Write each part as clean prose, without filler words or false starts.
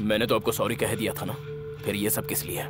मैंने तो आपको सॉरी कह दिया था ना, फिर ये सब किस लिए?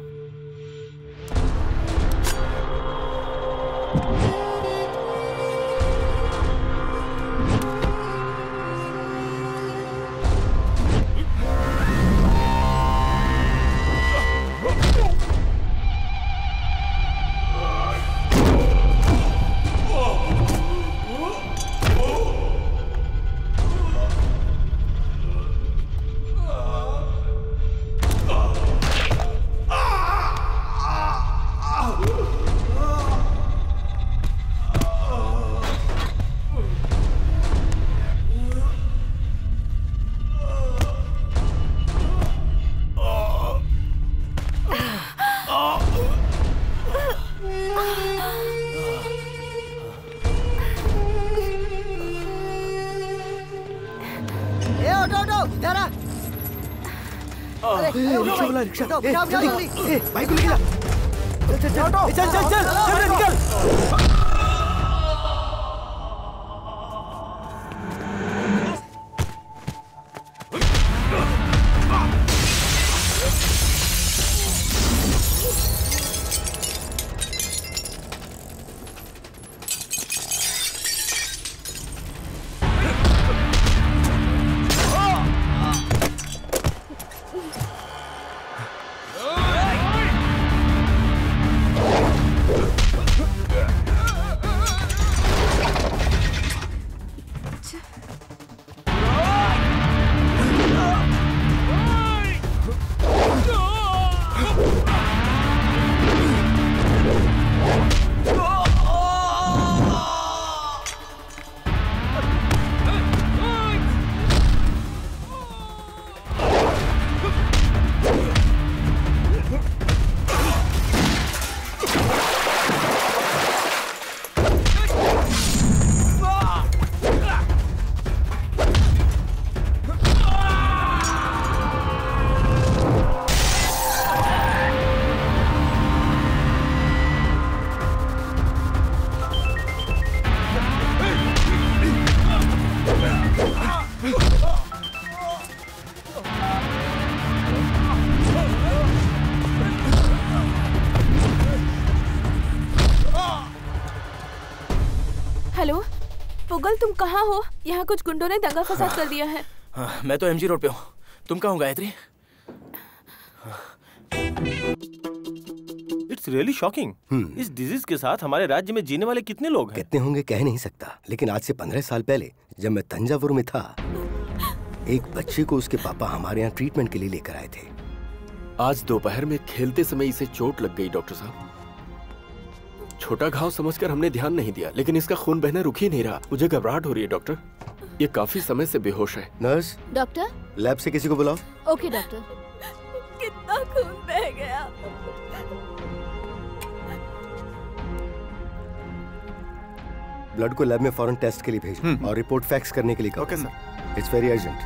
रिक्शा बाइक को लेके जा। चल निकल। तुम कहाँ हो? यहाँ कुछ गुंडों ने दंगा फसाद कर दिया है। मैं तो एमजी रोड पे हूँ। तुम कहाँ हो गायत्री? It's really shocking. इस डिजीज के साथ हमारे राज्य में जीने वाले कितने लोग हैं? कितने होंगे कह नहीं सकता, लेकिन आज से 15 साल पहले जब मैं तंजावुर में था, एक बच्चे को उसके पापा हमारे यहाँ ट्रीटमेंट के लिए लेकर आए थे। आज दोपहर में खेलते समय इसे चोट लग गई डॉक्टर साहब। छोटा घाव समझकर हमने ध्यान नहीं दिया, लेकिन इसका खून बहना रुक ही नहीं रहा। मुझे घबराहट हो रही है डॉक्टर, ये काफी समय से बेहोश है। नर्स, डॉक्टर, लैब से किसी को बुलाओ। Okay doctor. कितना खून बह गया। ब्लड को लैब में फौरन टेस्ट के लिए भेजो और रिपोर्ट फैक्स करने के लिए कहो। Okay sir. It's very urgent.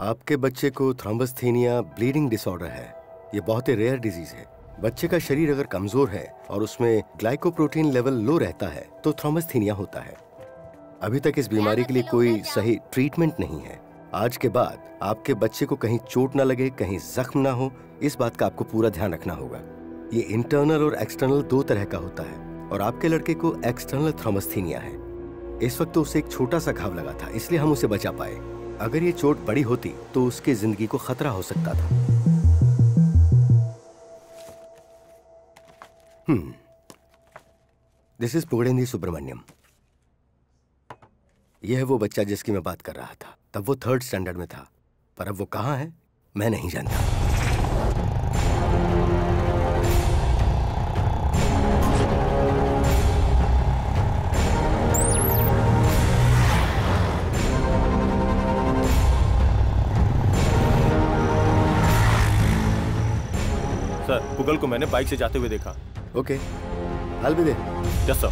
आपके बच्चे को थ्रोम्बस्थेनिया ब्लीडिंग डिसऑर्डर है। ये बहुत ही रेयर डिजीज है। बच्चे का शरीर अगर कमजोर है और उसमें ग्लाइकोप्रोटीन लेवल लो रहता है तो थ्रोम्बस्थेनिया होता है। अभी तक इस बीमारी के लिए कोई सही ट्रीटमेंट नहीं है। आज के बाद आपके बच्चे को कहीं चोट ना लगे, कहीं जख्म ना हो, इस बात का आपको पूरा ध्यान रखना होगा। ये इंटरनल और एक्सटर्नल दो तरह का होता है और आपके लड़के को एक्सटर्नल थ्रोम्बस्थेनिया है। इस वक्त तो उसे एक छोटा सा घाव लगा था, इसलिए हम उसे बचा पाए। अगर ये चोट बड़ी होती तो उसकी जिंदगी को खतरा हो सकता था। This is Pugazhendi Subramaniam. यह है वो बच्चा जिसकी मैं बात कर रहा था। तब वो 3rd स्टैंडर्ड में था, पर अब वो कहाँ है मैं नहीं जानता। सर, पुगल को मैंने बाइक से जाते हुए देखा। Okay, I'll be there. Yes, sir.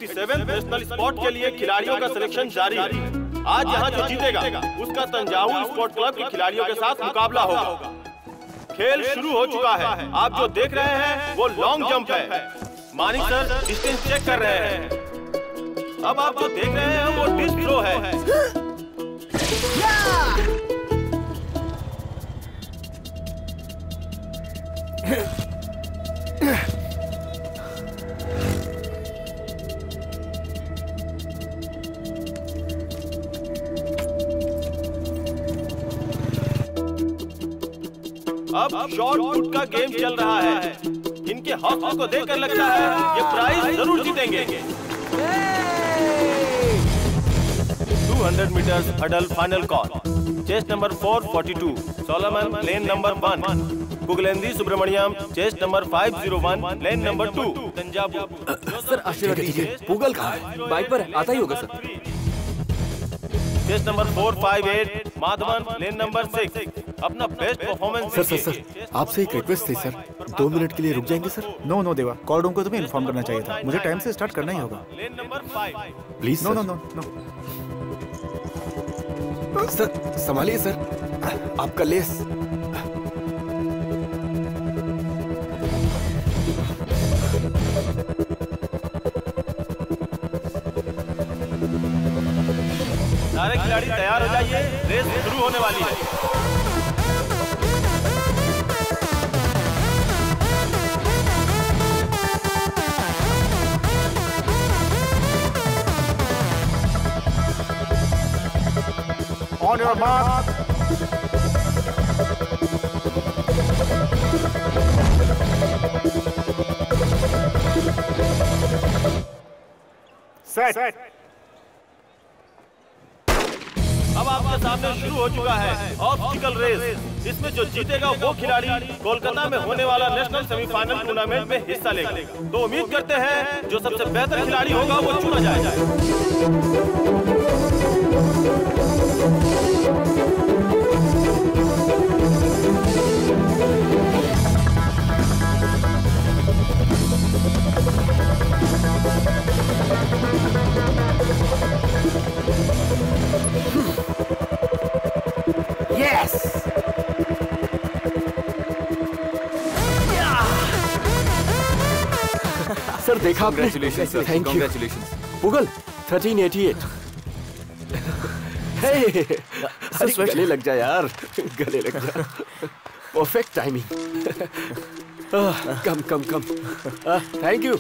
87 national sport के लिए खिलाड़ियों का सिलेक्शन जारी है। आज यहाँ जो जीतेगा उसका तंजावुर स्पोर्ट क्लब के खिलाड़ियों के साथ मुकाबला होगा। खेल शुरू हो चुका है। आप जो देख रहे हैं वो लॉन्ग जंप है। मानिक सर डिस्टेंस चेक कर रहे हैं। अब आप जो देख रहे हैं वो डिस्क थ्रो है। अब शॉर्ट पुट का गेम चल रहा है। इनके हौसले को देखकर लगता है ये प्राइज जरूर जीतेंगे। 200 meters hurdle final call. Chest number 442 Solomon lane number 1, Pugazhendi Subramaniam chest number 501 lane number 2, Thanjavur. Sir आशीर्वाद दीजिए। पुगल कहाँ है? बाइक पर आता ही होगा sir. Chest number 458 Madhavan lane number 6 अपना बेस्ट परफॉर्मेंस। सर आपसे एक रिक्वेस्ट थी सर, 2 मिनट के लिए रुक जाएंगे सर? नो देवा, कॉल रूम को तुम्हें इन्फॉर्म करना चाहिए था। मुझे टाइम से स्टार्ट करना ही होगा। Lane number 5 please. No sir संभालिए सर, आपका लेस। सारे खिलाड़ी तैयार हो जाइए, रेस शुरू होने वाली है। On your mark. Set. अब आपके सामने शुरू हो चुका है ऑब्स्टिकल रेस। इसमें जो जीतेगा वो खिलाड़ी कोलकाता में होने वाला नेशनल सेमीफाइनल टूर्नामेंट में हिस्सा लेगा। तो उम्मीद करते हैं जो सबसे बेहतर खिलाड़ी होगा वो चुना जाएगा। Yes! सर देखा आपने? Thank you. पुगल 1388। अरे गले लग जा यार, गले लग जा। Perfect timing. Come. Thank you.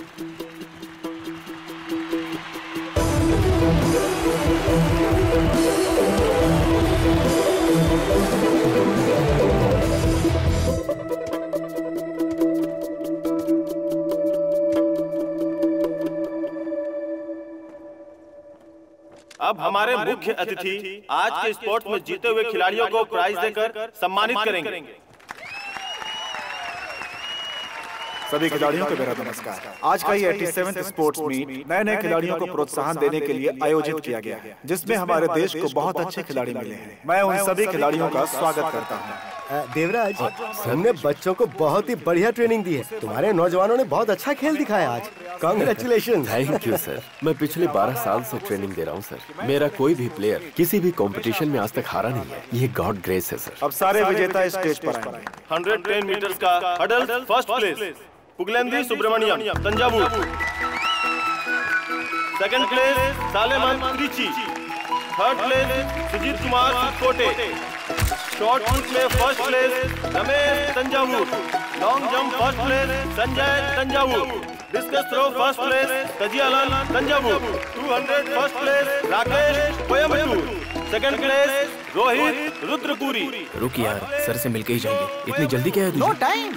अब हमारे मुख्य अतिथि आज के स्पोर्ट्स में जीते हुए खिलाड़ियों को प्राइज देकर सम्मानित करेंगे। सभी खिलाड़ियों को मेरा नमस्कार। आज का ये 87वां स्पोर्ट्स मीट नए खिलाड़ियों को प्रोत्साहन देने के लिए आयोजित किया गया है, जिसमें हमारे देश को बहुत अच्छे खिलाड़ी मिले हैं। मैं उन सभी खिलाड़ियों का स्वागत करता हूँ। देवराज, हमने बच्चों को बहुत ही बढ़िया ट्रेनिंग दी है। तुम्हारे नौजवानों ने बहुत अच्छा खेल दिखाया आज। कांग्रेचुलेशन। Thank you sir. मैं पिछले 12 साल से ट्रेनिंग दे रहा हूँ सर। मेरा कोई भी प्लेयर किसी भी कंपटीशन में आज तक हारा नहीं है। ये गॉड ग्रेस है सर। अब सारे विजेता स्टेज पर आएंगे। 110 मीटर्स का hurdle first place Pugazhendi Subramaniam Thanjavur. Second place Solomon Trichy. Third place Sujit Kumar कोटे। शॉर्ट पुट में first place Ramesh Thanjavur. Long jump first place Sanjay Thanjavur. Discus throw first place Tajiyalal Thanjavur. 200 first place Rakesh Coimbatore. Second place Rohit Rudrapuri. रुक यार, सर से मिलके ही जाएंगे। इतनी जल्दी क्या है? No time.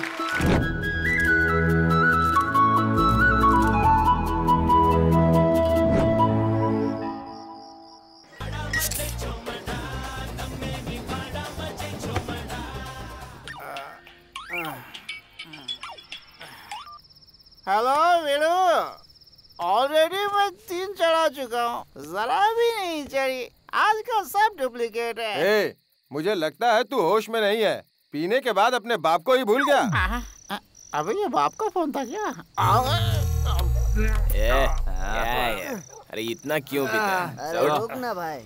Hello Veeru, already मैं 3 चढ़ा चुका हूँ, जरा भी नहीं चढ़ी। आज का सब डुप्लीकेट है। मुझे लगता है तू होश में नहीं है। पीने के बाद अपने बाप को ही भूल गया। अबे ये बाप का फोन था क्या? क्या यार? अरे इतना क्यों पीता है? अरे रुक ना भाई।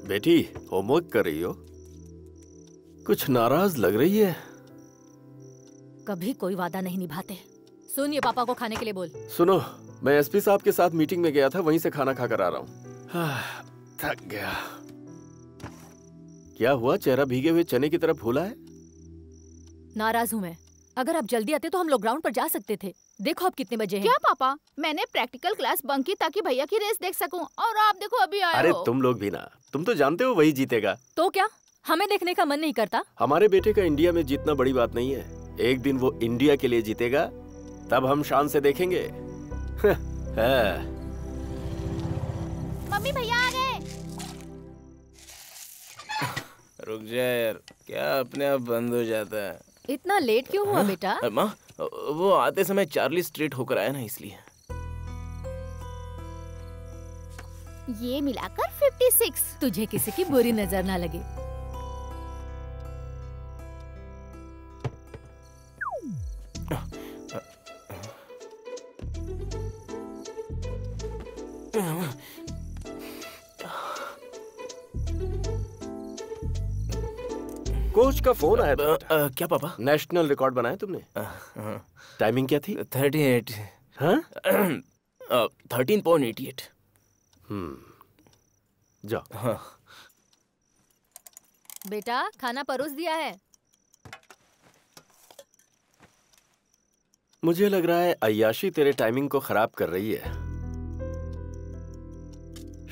बेटी होमवर्क कर रही हो? कुछ नाराज लग रही है। कभी कोई वादा नहीं निभाते। सुन, ये पापा को खाने के लिए बोल। सुनो, मैं एसपी साहब के साथ मीटिंग में गया था, वहीं से खाना खाकर आ रहा हूँ। थक गया। क्या हुआ, चेहरा भीगे हुए चने की तरह फूला है? नाराज हूँ मैं। अगर आप जल्दी आते तो हम लोग ग्राउंड पर जा सकते थे। देखो अब कितने बजे हैं। क्या पापा, मैंने प्रैक्टिकल क्लास बंक की ताकि भैया की रेस देख सकूं, और आप देखो अभी आए अरे हो। तुम लोग भी ना, तुम तो जानते हो वही जीतेगा। तो क्या हमें देखने का मन नहीं करता? हमारे बेटे का इंडिया में जीतना बड़ी बात नहीं है। एक दिन वो इंडिया के लिए जीतेगा, तब हम शान से देखेंगे। मम्मी भैया आ गए। रुक जा यार, क्या अपने आप बंद हो जाता है? इतना लेट क्यों हुआ बेटा? माँ, वो आते समय चार्ली स्ट्रीट होकर आया ना, इसलिए। ये मिलाकर 56। तुझे किसी की बुरी नजर ना लगे। कोच का फोन आया था। क्या पापा? नेशनल रिकॉर्ड बनाया तुमने? टाइमिंग क्या थी? 38। हाँ? 13.88। जाओ। हाँ। बेटा खाना परोस दिया है। मुझे लग रहा है अय्याशी तेरे टाइमिंग को खराब कर रही है।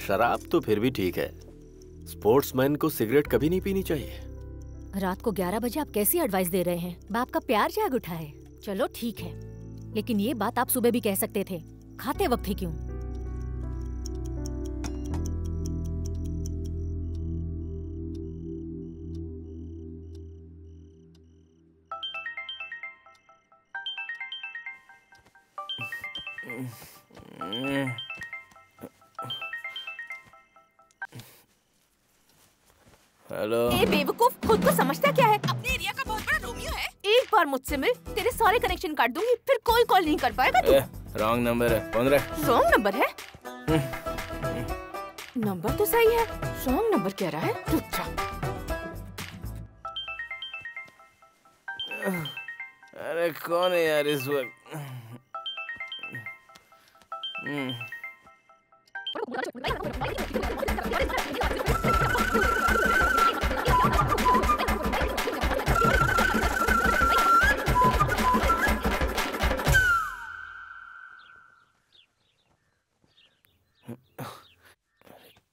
शराब तो फिर भी ठीक है, स्पोर्ट्समैन को सिगरेट कभी नहीं पीनी चाहिए। रात को 11 बजे आप कैसी एडवाइस दे रहे हैं? बाप का प्यार जाग उठा है। चलो ठीक है, लेकिन ये बात आप सुबह भी कह सकते थे, खाते वक्त ही क्यों? हेलो। ए बेवकूफ, खुद को समझता क्या है? अपने एरिया का बहुत बड़ा रोमियो है। एक बार मुझसे मिल, तेरे सारे कनेक्शन काट दूंगी, फिर कोई कॉल नहीं कर पाएगा तू। रॉन्ग नंबर है। 15। रॉन्ग नंबर है? नंबर तो सही है, रॉन्ग नंबर कह रहा है। रुक जा। अरे कौन है यार इस वक्त?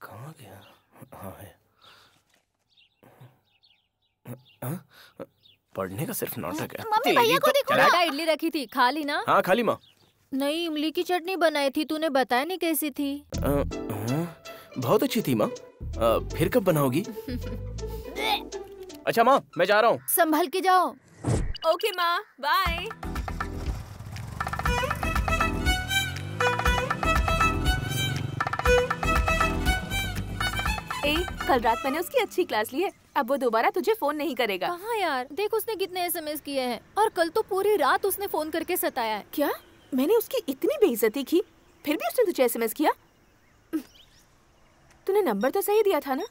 कहाँ गया? हाँ है। पढ़ने का सिर्फ नाटक है। मम्मी भैया को देखो ना। बेटा इडली रखी थी, खा ली ना? हाँ खाली माँ। नई इमली की चटनी बनाई थी, तूने बताया नहीं कैसी थी? बहुत अच्छी थी माँ। फिर कब बनाओगी? अच्छा माँ, मैं जा रहा हूँ। संभल के जाओ। ओके माँ, बाय। कल रात मैंने उसकी अच्छी क्लास ली है, अब वो दोबारा तुझे फोन नहीं करेगा। कहाँ यार, देख उसने कितने एसएमएस किए हैं, और कल तो पूरी रात उसने फोन करके सताया है। क्या? मैंने उसकी इतनी बेइज्जती की, फिर भी उसने तुझे एसएमएस किया? तूने नंबर तो सही दिया था ना?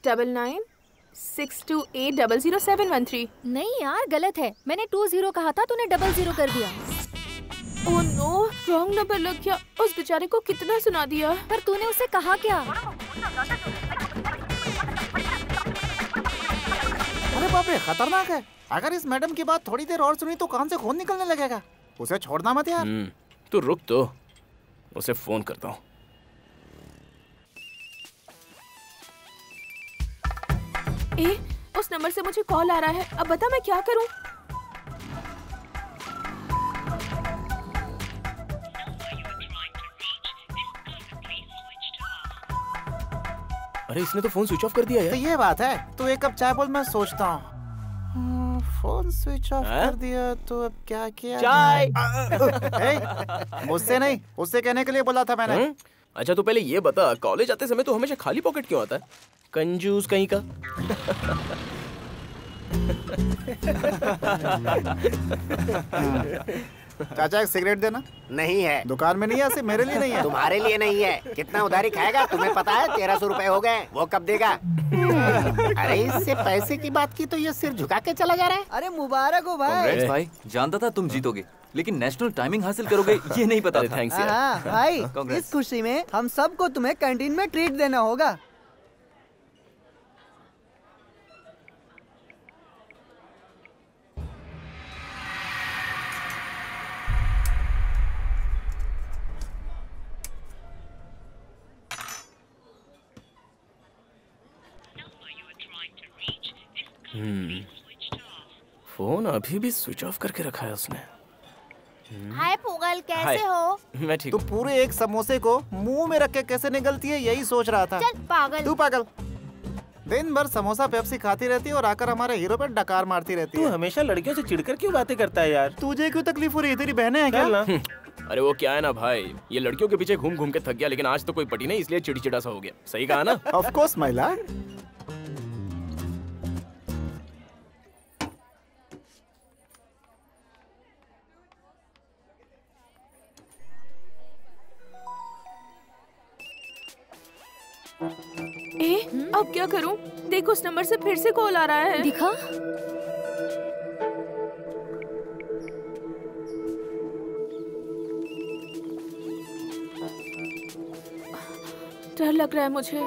9962800713। नहीं यार, गलत है। मैंने 20 कहा था, तूने 00 कर दिया। ओह नो, रॉन्ग नंबर लग गया। उस बेचारे को कितना सुना दिया। पर तूने उसे कहा क्या? अरे बाप रे, खतरनाक है। अगर इस मैडम की बात थोड़ी देर और सुनी तो कान से खून निकलने लगेगा। उसे छोड़ना मत यार। तू रुक तो, उसे फोन करता हूँ। उस नंबर से मुझे कॉल आ रहा है, अब बता मैं क्या करूं? अरे इसने तो फोन स्विच ऑफ कर दिया तो यार। ये बात है, तू एक कप चाय बोल, मैं सोचता हूँ। फोन स्विच ऑफ कर दिया तो अब क्या किया? चाय। मुझसे नहीं, उससे कहने के लिए बोला था मैंने। अच्छा तो पहले ये बता, कॉलेज आते समय तो हमेशा खाली पॉकेट क्यों आता है? कंजूस कहीं का। चाचा एक सिगरेट देना। नहीं है। दुकान में नहीं है, सिर्फ मेरे लिए नहीं है। तुम्हारे लिए नहीं है। कितना उधारी खाएगा तुम्हें पता है? 1300 रुपए हो गए। वो कब देगा? अरे इससे पैसे की बात की तो ये सिर झुका के चला जा रहा है। अरे मुबारक हो भाई। कांग्रेस भाई, जानता था तुम जीतोगे, लेकिन नेशनल टाइमिंग हासिल करोगे ये नहीं पता था। थैंक्स हाँ भाई, कांग्रेस। इस खुशी में हम सबको तुम्हें कैंटीन में ट्रीट देना होगा। फोन अभी भी स्विच ऑफ करके रखा है उसने। हाय पुगल, कैसे हाय। हो? मैं ठीक तू पूरे एक समोसे को मुंह में रख के कैसे निगलती है यही सोच रहा था। चल पागल। तू पागल। दिन भर समोसा पेप्सी खाती रहती है और आकर हमारे हीरो पे डकार मारती रहती तू है। हमेशा लड़कियों से चिढ़कर क्यों बातें करता है यार? तुझे क्यों तकलीफ हो रही है? तेरी बहनें हैं क्या? चल ना। अरे वो क्या है ना भाई, ये लड़कियों के पीछे घूम घूम के थक गया, लेकिन आज तो कोई पटी नहीं, इसलिए चिड़चिड़ा सा हो गया। सही कहा ना? Of course my Lord. अब क्या करूं? देखो उस नंबर से फिर से कॉल आ रहा है। दिखा। डर लग रहा है मुझे।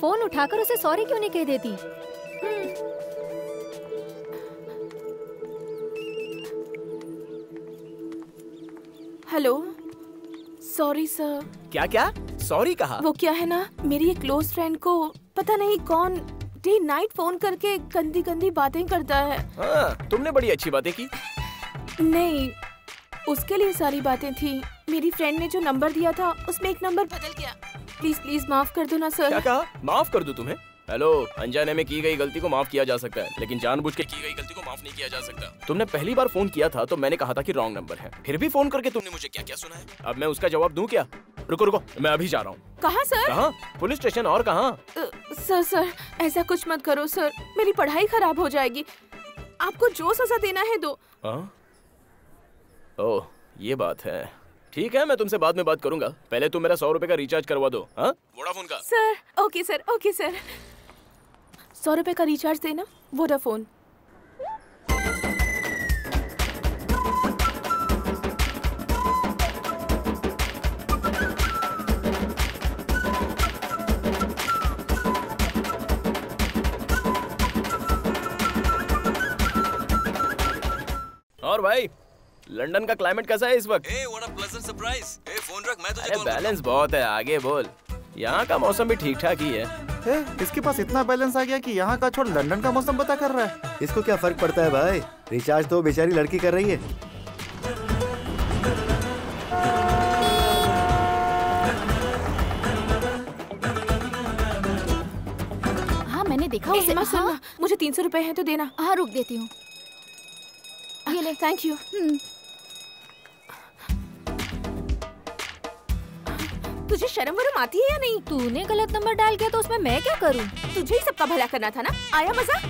फोन उठाकर उसे सॉरी क्यों नहीं कह देती? Hello, sorry sir. क्या क्या? सॉरी कहा? वो क्या है ना, मेरी एक क्लोज फ्रेंड को पता नहीं कौन डे नाइट फोन करके गंदी गंदी बातें करता है। हाँ, तुमने बड़ी अच्छी बातें की। नहीं, उसके लिए सारी बातें थी। मेरी फ्रेंड ने जो नंबर दिया था उसमें एक नंबर बदल गया। प्लीज प्लीज माफ कर दो ना सर। क्या कहा? माफ कर दूं तुम्हें? हेलो, अनजाने में की गई गलती को माफ किया जा सकता है, लेकिन जानबूझ के की गई गलती को माफ नहीं किया जा सकता। तुमने पहली बार फोन किया था तो मैंने कहा था कि रॉन्ग नंबर है, फिर भी फोन करके तुमने मुझे क्या क्या सुना है। अब मैं उसका जवाब दूं क्या? रुको रुको, मैं अभी जा रहा हूँ। कहाँ सर? कहाँ? Police station. और कहाँ? सर ऐसा कुछ मत करो सर, मेरी पढ़ाई खराब हो जाएगी। आपको जो सजा देना है दो। ओह, ये बात है। ठीक है, मैं तुमसे बाद में बात करूंगा। पहले तुम मेरा 100 रुपए का रिचार्ज करवा दो। हाँ, वोडाफोन का। Sir okay sir, okay sir. 100 रुपए का रिचार्ज देना, वोडाफोन। और भाई, लंदन का क्लाइमेट कैसा है इस वक्त? What a pleasant surprise. Phone रख, मैं तुझे अरे बैलेंस बहुत है, आगे बोल। यहाँ का मौसम भी ठीक ठाक ही है। इसके पास इतना बैलेंस आ गया कि यहाँ का छोड़ लंदन का मौसम पता कर रहा है। इसको क्या फर्क पड़ता है भाई? रिचार्ज तो बेचारी लड़की कर रही है। हाँ मैंने देखा उसे। सुनना, हाँ, मुझे 300 रुपए हैं तो देना। हाँ रुक देती हूँ। ये ले। Thank you. तुझे शर्म वरम आती है या नहीं? तूने गलत नंबर डाल किया तो उसमें मैं क्या करूँ? तुझे ही सबका भला करना था ना। आया मजा?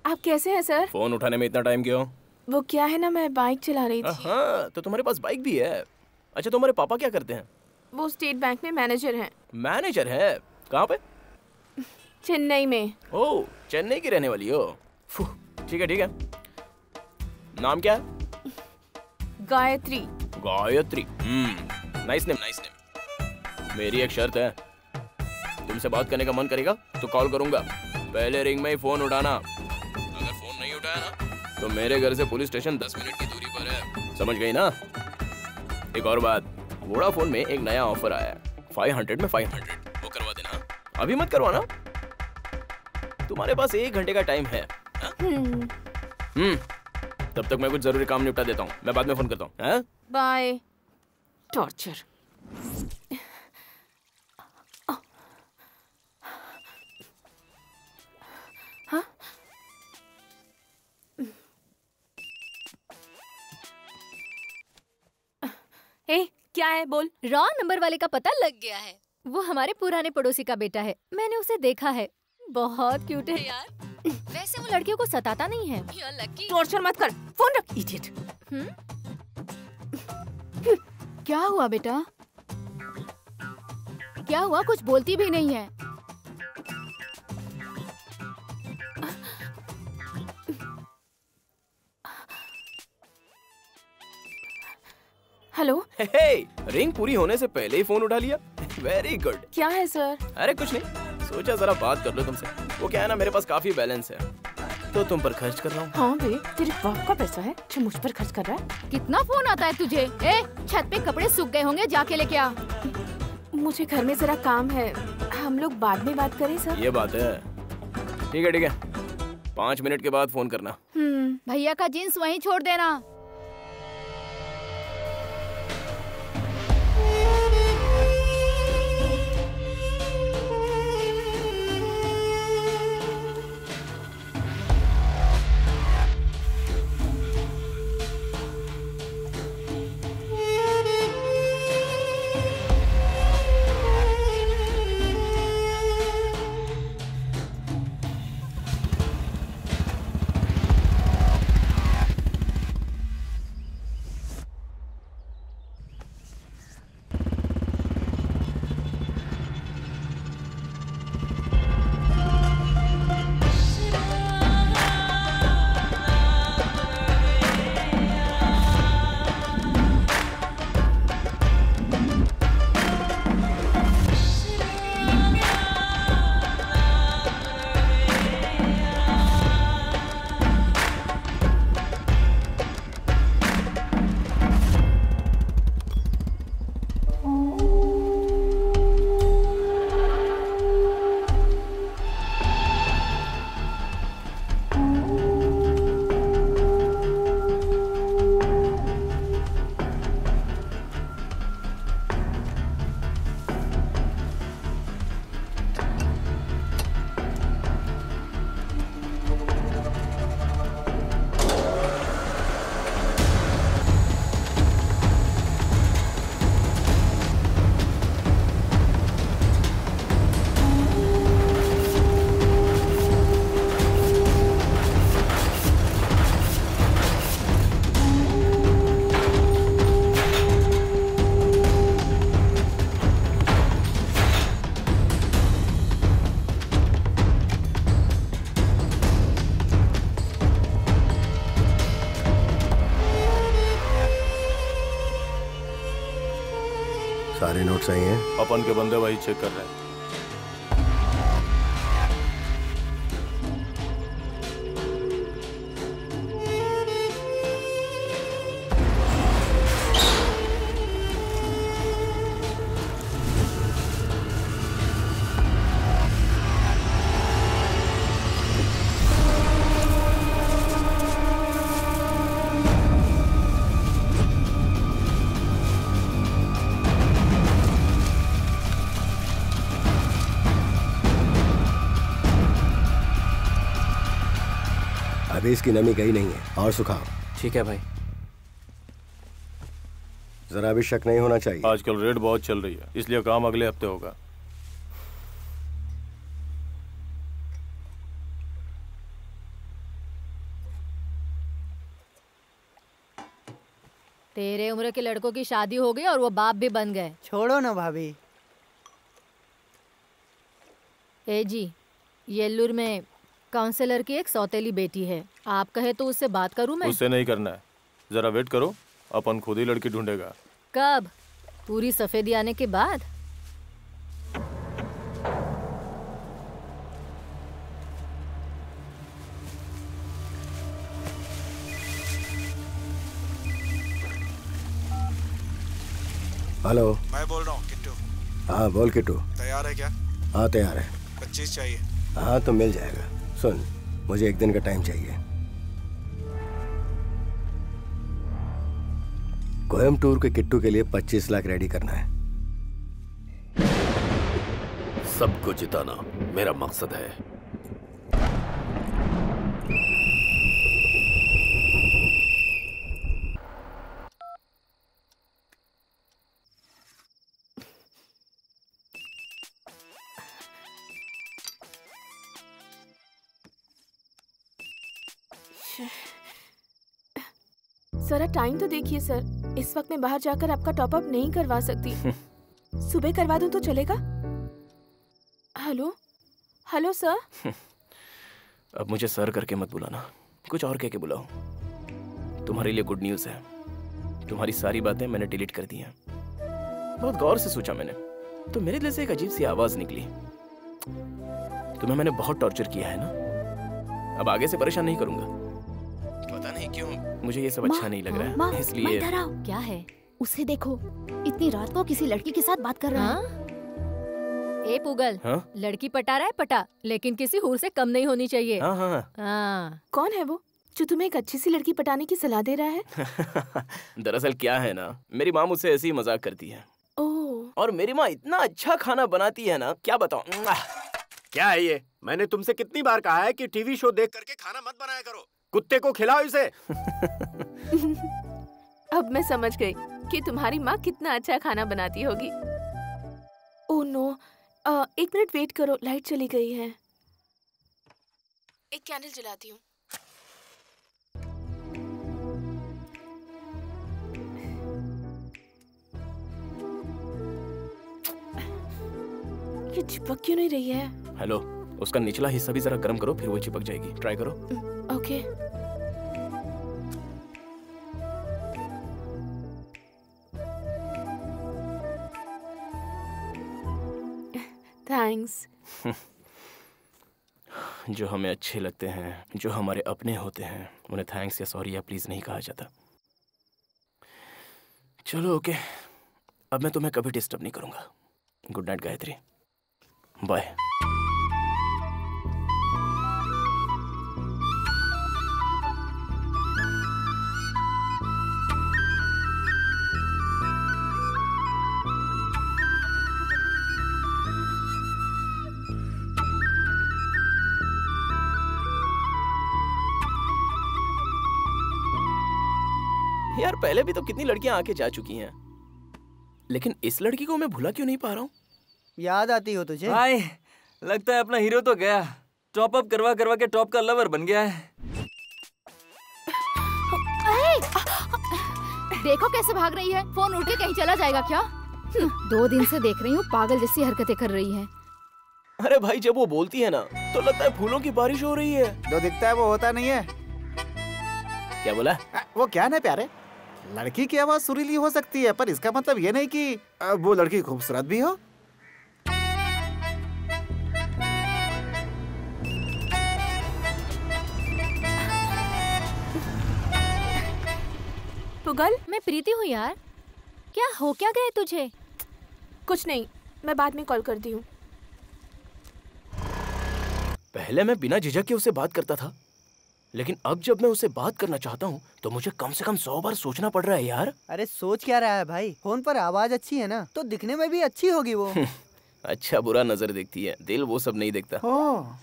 आप कैसे हैं सर? फोन उठाने में इतना टाइम क्यों? वो क्या है ना, मैं बाइक चला रही थी। हाँ, तो तुम्हारे पास बाइक भी है। अच्छा, तुम्हारे पापा क्या करते हैं? वो स्टेट बैंक में मैनेजर हैं। मैनेजर है? कहाँ पे? चेन्नई में। ओह, चेन्नई की रहने वाली हो। ठीक है ठीक है। नाम क्या है? Gayatri. Gayatri. Nice name, nice name. मेरी एक शर्त है, तुमसे बात करने का मन करेगा तो कॉल करूंगा, पहले रिंग में ही फोन उठाना। अगर फोन नहीं उठाया ना तो मेरे घर से पुलिस स्टेशन 10 मिनट की दूरी पर है, समझ गई ना? एक और बात, वोडाफोन में एक नया ऑफर आया है, 500 में 500, वो करवा देना। अभी मत करवाना, तुम्हारे पास 1 घंटे का टाइम है। तब तक मैं कुछ जरूरी काम निपटा देता हूँ, मैं बाद में फोन करता हूँ। बाय। टॉर्चर। हाँ? ए, क्या है बोल। रॉन्ग नंबर वाले का पता लग गया है। वो हमारे पुराने पड़ोसी का बेटा है, मैंने उसे देखा है, बहुत क्यूट है यार। वैसे वो लड़कियों को सताता नहीं है। टॉर्चर मत कर, फोन रख इडियट। क्या हुआ बेटा? क्या हुआ? कुछ बोलती भी नहीं है। हेलो। रिंग पूरी होने से पहले ही फोन उठा लिया, वेरी गुड। क्या है सर? अरे कुछ नहीं, सोचा जरा बात कर लो तुमसे। वो क्या है ना, मेरे पास काफी बैलेंस है तो तुम पर खर्च कर रहा हूँ। हाँ बे, तेरे बाप का पैसा है जो मुझ पर खर्च कर रहा है। कितना फोन आता है तुझे? ए, छत पे कपड़े सूख गए होंगे, जाके लेके आ। मुझे घर में जरा काम है, हम लोग बाद में बात करें सर। ये बात है, ठीक है ठीक है, 5 मिनट के बाद फोन करना। भैया का जींस वहीं छोड़ देना। सारे नोट सही हैं? अपन के बंदे वही चेक कर रहे हैं। अभी इसकी नमी गई नहीं है, और सुखाओ। ठीक है भाई। जरा भी शक नहीं होना चाहिए। आजकल रेड बहुत चल रही है, इसलिए काम अगले हफ्ते होगा। तेरे उम्र के लड़कों की शादी हो गई और वो बाप भी बन गए। छोड़ो ना भाभी। ए जी, येल्लूर में काउंसलर की एक सौतेली बेटी है, आप कहे तो उससे बात करूं मैं? उससे नहीं करना है, जरा वेट करो, अपन खुद ही लड़की ढूंढेगा। कब? पूरी सफेदी आने के बाद? हेलो, मैं बोल रहा हूँ किट्टू। हाँ बोल किट्टू। तैयार है क्या? हाँ तैयार है। 25 चाहिए। हाँ तो मिल जाएगा। सुन, मुझे 1 दिन का टाइम चाहिए। कोयम्बटूर के किट्टू के लिए 25 लाख रेडी करना है। सबको जिताना मेरा मकसद है। जरा टाइम तो देखिए सर, इस वक्त मैं बाहर जाकर आपका टॉपअप नहीं करवा सकती। सुबह करवा दूं तो चलेगा? Hello hello sir. अब मुझे सर करके मत बुलाना, कुछ और कह के बुलाओ। तुम्हारे लिए गुड न्यूज़ है, तुम्हारी सारी बातें मैंने डिलीट कर दी हैं। बहुत गौर से सोचा मैंने, तो मेरे दिल से एक अजीब सी आवाज निकली। तुम्हें मैंने बहुत टॉर्चर किया है ना, अब आगे से परेशान नहीं करूंगा। पता नहीं क्यों मुझे ये सब अच्छा नहीं लग रहा है, इसलिए। क्या है? उसे देखो, इतनी रात को किसी लड़की के साथ बात कर रहा है। ए पुगल, लड़की पटा रहा है पटा, लेकिन किसी हूर से कम नहीं होनी चाहिए। हाँ। कौन है वो जो तुम्हें एक अच्छी सी लड़की पटाने की सलाह दे रहा है? दरअसल क्या है ना, मेरी माँ मुझसे ऐसे ही मजाक करती है। ओह। और मेरी माँ इतना अच्छा खाना बनाती है ना, क्या बताऊं। क्या है ये? मैंने तुमसे कितनी बार कहा है कि टीवी शो देख करके खाना मत बनाया करो, कुत्ते को खिलाओ इसे। अब मैं समझ गई कि तुम्हारी माँ कितना अच्छा खाना बनाती होगी। ओह नो, 1 मिनट वेट करो, लाइट चली गई है। एक कैंडल जलाती हूँ। ये चिपक क्यों नहीं रही है? हेलो, उसका निचला हिस्सा भी जरा गर्म करो, फिर वो चिपक जाएगी। ट्राई करो। ओके। थैंक्स। जो हमें अच्छे लगते हैं, जो हमारे अपने होते हैं, उन्हें थैंक्स या सॉरी या प्लीज नहीं कहा जाता। चलो ओके, अब मैं तुम्हें कभी डिस्टर्ब नहीं करूंगा। Good night Gayatri, bye. यार पहले भी तो कितनी लड़कियां आके जा चुकी हैं, लेकिन इस लड़की को मैं भुला क्यों नहीं पा रहा हूँ? याद आती हो तुझे? भाई लगता है अपना हीरो तो गया, टॉप अप करवा करवा के टॉप का लवर बन गया है। देखो कैसे भाग रही है, फोन उठ के कहीं चला जाएगा क्या? 2 दिन से देख रही हूँ, पागल जैसी हरकतें कर रही है। अरे भाई जब वो बोलती है ना तो लगता है फूलों की बारिश हो रही है। जो दिखता है वो होता नहीं है। क्या बोला? वो क्या ना प्यारे, लड़की की आवाज सुरीली हो सकती है, पर इसका मतलब ये नहीं कि वो लड़की खूबसूरत भी हो। पुगल, मैं प्रीति हूँ यार। क्या हो क्या गए तुझे? कुछ नहीं, मैं बाद में कॉल करती हूँ। पहले मैं बिना झिझक के उससे बात करता था, लेकिन अब जब मैं उससे बात करना चाहता हूँ तो मुझे कम से कम 100 बार सोचना पड़ रहा है यार। अरे सोच क्या रहा है भाई, फोन पर आवाज अच्छी है ना, तो दिखने में भी अच्छी होगी वो। अच्छा बुरा नजर देखती है, दिल वो सब नहीं देखता। हाँ?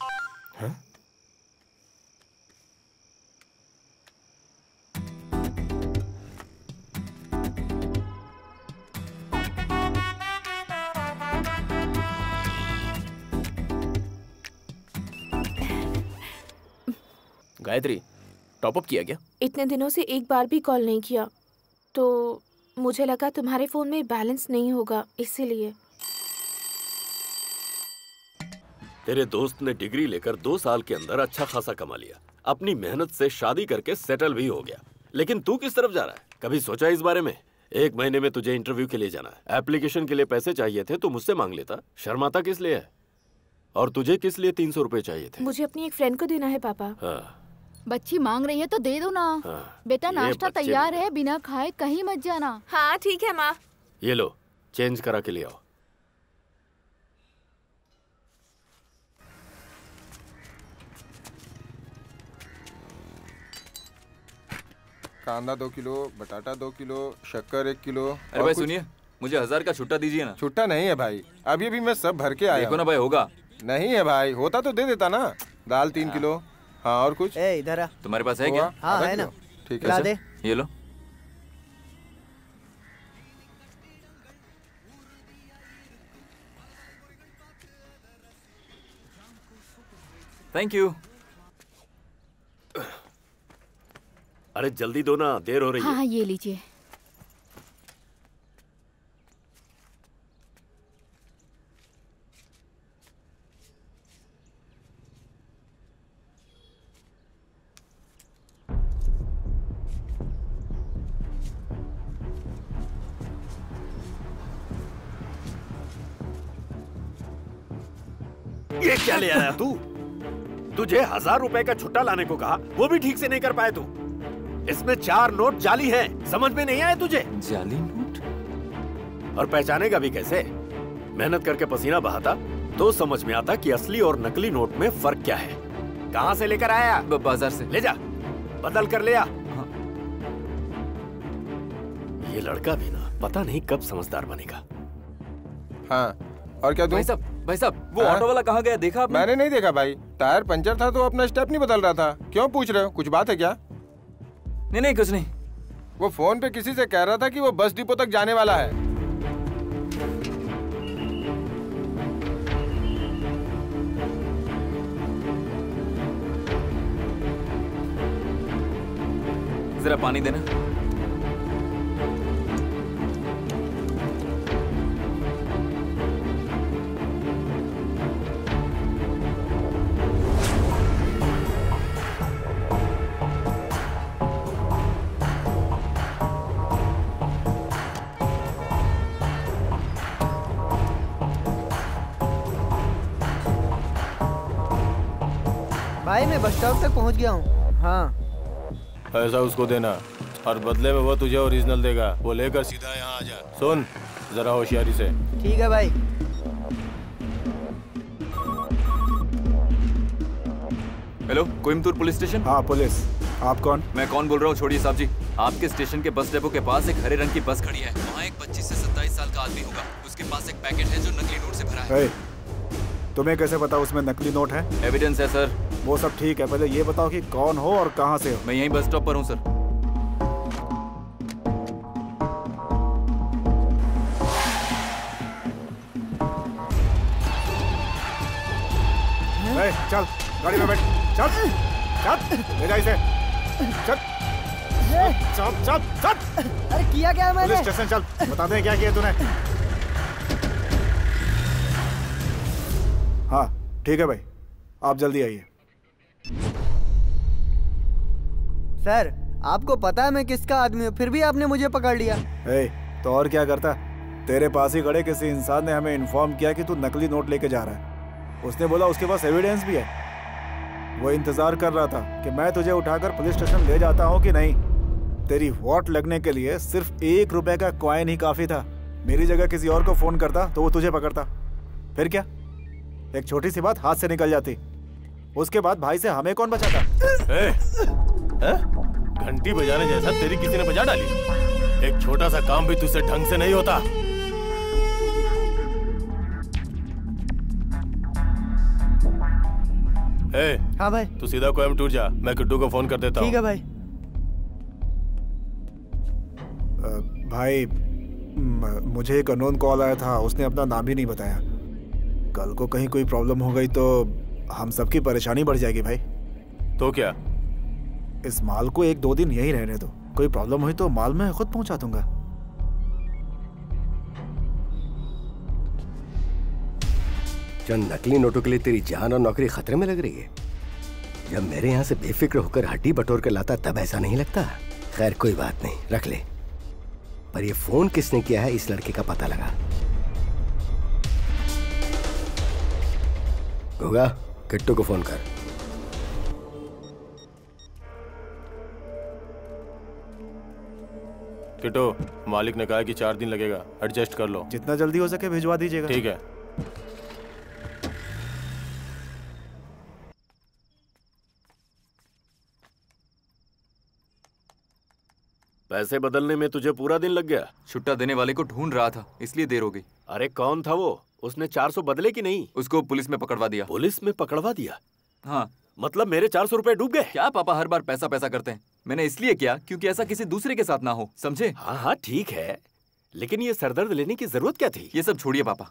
गायत्री, टॉप अप किया क्या? इतने दिनों से एक बार भी कॉल नहीं किया, तो मुझे लगा तुम्हारे फोन में बैलेंस नहीं होगा, इसीलिए। तेरे दोस्त ने डिग्री लेकर 2 साल के अंदर अच्छा खासा कमा लिया, अपनी मेहनत से शादी करके सेटल भी हो गया, लेकिन तू किस तरफ जा रहा है? कभी सोचा इस बारे में? 1 महीने में तुझे इंटरव्यू के लिए जाना है, एप्लीकेशन के लिए पैसे चाहिए थे तो मुझसे मांग लेता, शर्माता किस लिए है? और तुझे किस लिए 300 रुपए चाहिए थे? मुझे अपनी एक फ्रेंड को देना है पापा। हाँ। बच्ची मांग रही है तो दे दो ना। हाँ, बेटा नाश्ता तैयार है, बिना खाए कहीं मत जाना। हाँ ठीक है माँ। ये लो, चेंज करा के ले आओ। कांदा 2 किलो, बटाटा 2 किलो, शक्कर 1 किलो। अरे भाई सुनिए, मुझे 1000 का छुट्टा दीजिए ना। छुट्टा नहीं है भाई, अभी अभी मैं सब भर के आया। देखो ना भाई, होगा नहीं है भाई, होता तो दे देता ना। दाल 3 किलो। हाँ और कुछ? इधर आ। तुम्हारे पास है क्या? हाँ है ना। ठीक ला है दे। ये लो। Thank you. अरे जल्दी दो ना, देर हो रही है। हाँ ये लीजिए। ये क्या ले आया तू? तुझे 1000 रुपए का छुट्टा लाने को कहा, वो भी ठीक से नहीं कर पाए तू। इसमें 4 नोट जाली हैं, समझ में नहीं आए तुझे? जाली नोट? और पहचानेगा भी कैसे? मेहनत करके पसीना बहाता तो समझ में आता कि असली और नकली नोट में फर्क क्या है। कहाँ से लेकर आया? बाजार से। ले जा, बदल कर ले आ। हाँ। ये लड़का भी ना पता नहीं कब समझदार बनेगा। हाँ और क्या दूं? भाई साहब वो ऑटो वाला कहाँ गया, देखा आपने? मैंने नहीं देखा भाई, टायर पंचर था तो अपना स्टेप नहीं बदल रहा था। क्यों पूछ रहे हो, कुछ बात है क्या? नहीं कुछ नहीं। वो फोन पे किसी से कह रहा था कि वो बस डिपो तक जाने वाला है। जरा पानी देना। भाई मैं बस स्टॉप तक पहुंच गया हूँ। हाँ पैसा उसको देना और बदले में वो तुझे ओरिजिनल देगा। वो लेकर सीधा यहाँ आ जा। सुन जरा होशियारी से। ठीक है भाई। Hello, Coimbatore police station. हाँ पुलिस। आप कौन? मैं कौन बोल रहा हूँ छोड़िए साहब जी। आपके स्टेशन के बस डेपो के पास एक हरे रंग की बस खड़ी है। वहाँ एक 25 से 27 साल का आदमी होगा। उसके पास एक पैकेट है जो नकली नोट से भरा है। तुम्हें कैसे पता उसमें नकली नोट है? एविडेंस है सर। वो सब ठीक है, पहले ये बताओ कि कौन हो और कहाँ से हो? मैं यहीं बस स्टॉप पर हूँ सर। चल गाड़ी में बैठ। चल चल ले जा इसे। चल चल चल चल। अरे किया क्या मैंने? पुलिस स्टेशन चल, बता दे क्या किया तूने। हाँ ठीक है भाई, आप जल्दी आइए। सर आपको पता है मैं किसका आदमी हूँ, फिर भी आपने मुझे पकड़ लिया। तो और क्या करता? तेरे पास ही खड़े किसी इंसान ने हमें इन्फॉर्म किया कि तू नकली नोट लेके जा रहा है। उसने बोला उसके पास एविडेंस भी है। वो इंतजार कर रहा था कि मैं तुझे उठाकर पुलिस स्टेशन ले जाता हूँ कि नहीं। तेरी वोट लगने के लिए सिर्फ 1 रुपए का कॉइन ही काफी था। मेरी जगह किसी और को फोन करता तो वो तुझे पकड़ता। फिर क्या, एक छोटी सी बात हाथ से निकल जाती। उसके बाद भाई से हमें कौन बचाता? घंटी बजाने जैसा तेरी किसी ने बजा डाली। एक छोटा सा काम भी तुझसे ढंग से नहीं होता। हाँ भाई। तू सीधा कोयम्बटूर जा, मैं किट्टू को फोन कर देता हूँ। ठीक है भाई। भाई मुझे एक अननोन कॉल आया था, उसने अपना नाम ही नहीं बताया। कल को कहीं कोई प्रॉब्लम हो गई तो हम सबकी परेशानी बढ़ जाएगी भाई। तो क्या? इस माल को 1-2 दिन यहीं रहने दो, कोई प्रॉब्लम हुई तो माल मैं खुद पहुंचा दूंगा। चंद नकली नोटों के लिए तेरी जान और नौकरी खतरे में लग रही है। जब मेरे यहाँ से बेफिक्र होकर हड्डी बटोर कर लाता तब ऐसा नहीं लगता। खैर कोई बात नहीं, रख ले। पर ये फोन किसने किया है इस लड़के का पता लगा। होगा, किट्टू को फोन कर। किट्टू, मालिक ने कहा कि 4 दिन लगेगा, एडजस्ट कर लो। जितना जल्दी हो सके भिजवा दीजिएगा। ठीक है। पैसे बदलने में तुझे पूरा दिन लग गया। छुट्टा देने वाले को ढूंढ रहा था, इसलिए देर हो गई। अरे कौन था वो? उसने 400 बदले कि नहीं? उसको पुलिस में पकड़वा दिया। पुलिस में पकड़वा दिया? हाँ। मतलब मेरे 400 रुपए डूब गए? क्या पापा हर बार पैसा पैसा करते हैं? मैंने इसलिए किया क्योंकि ऐसा किसी दूसरे के साथ ना हो, समझे? हाँ हाँ ठीक है, लेकिन ये सरदर्द लेने की जरूरत क्या थी? ये सब छोड़िए पापा।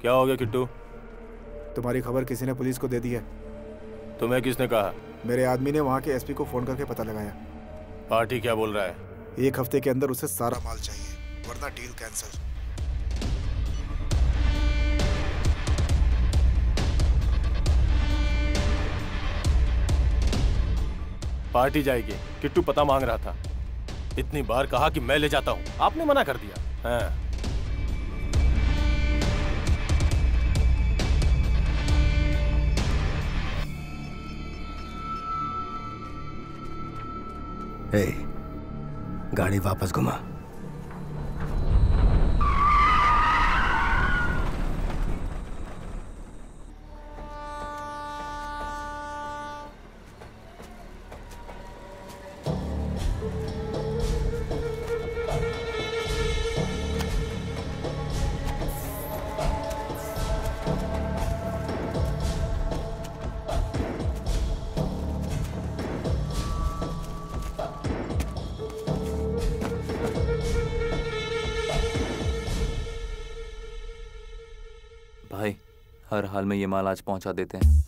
क्या हो गया किट्टू? तुम्हारी खबर किसी ने पुलिस को दे दी है। तुम्हें किसने कहा? मेरे आदमी ने वहाँ के एसपी को फोन करके पता लगाया। पार्टी क्या बोल रहा है? 1 हफ्ते के अंदर उसे सारा माल चाहिए, वरना डील कैंसिल। पार्टी जाएगी। किट्टू पता मांग रहा था, इतनी बार कहा कि मैं ले जाता हूँ, आपने मना कर दिया। हाँ। हे, गाड़ी वापस घुमा। भाई हर हाल में ये माल आज पहुंचा देते हैं।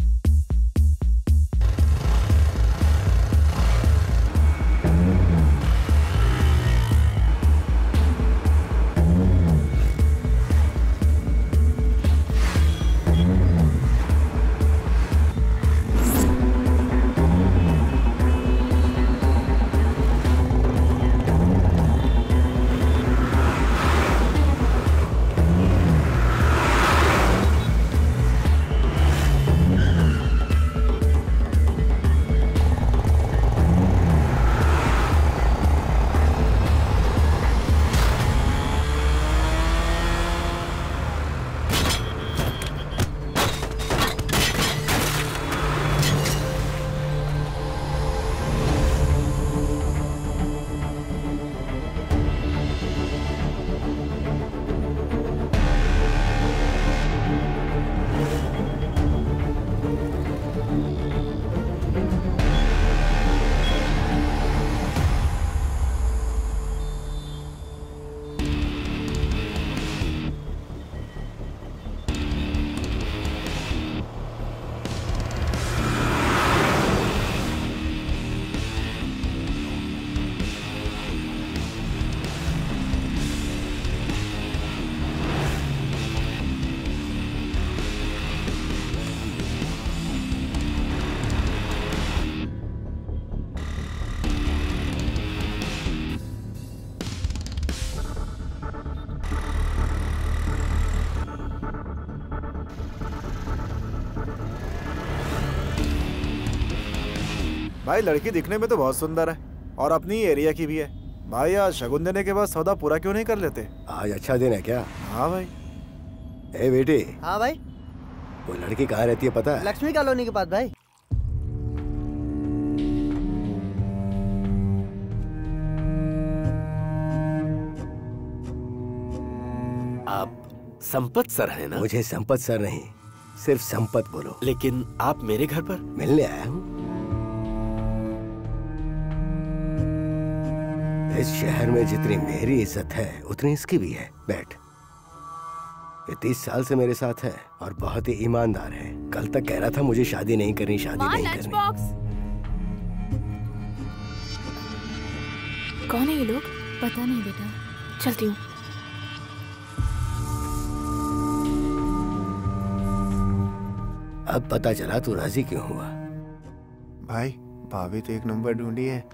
भाई लड़की दिखने में तो बहुत सुंदर है और अपनी एरिया की भी है। भाई आज शगुन देने के बाद सौदा पूरा क्यों नहीं कर लेते? आज अच्छा दिन है क्या? हाँ भाई। ए बेटे। हाँ भाई। वो लड़की कहाँ रहती है पता है? लक्ष्मी कॉलोनी के पास भाई। आप संपत सर है ना? मुझे संपत सर नहीं, सिर्फ संपत बोलो। लेकिन आप मेरे घर पर? मिलने आया हूँ। इस शहर में जितनी मेरी इज्जत है उतनी इसकी भी है। बैठ। ये 30 साल से मेरे साथ है और बहुत ही ईमानदार है। कल तक कह रहा था मुझे शादी नहीं करनी, शादी नहीं करनी। कौन है ये लोग? पता नहीं बेटा, चलती हूँ। अब पता चला तू राजी क्यों हुआ। भाई भाभी तो 1 नंबर ढूंढी है।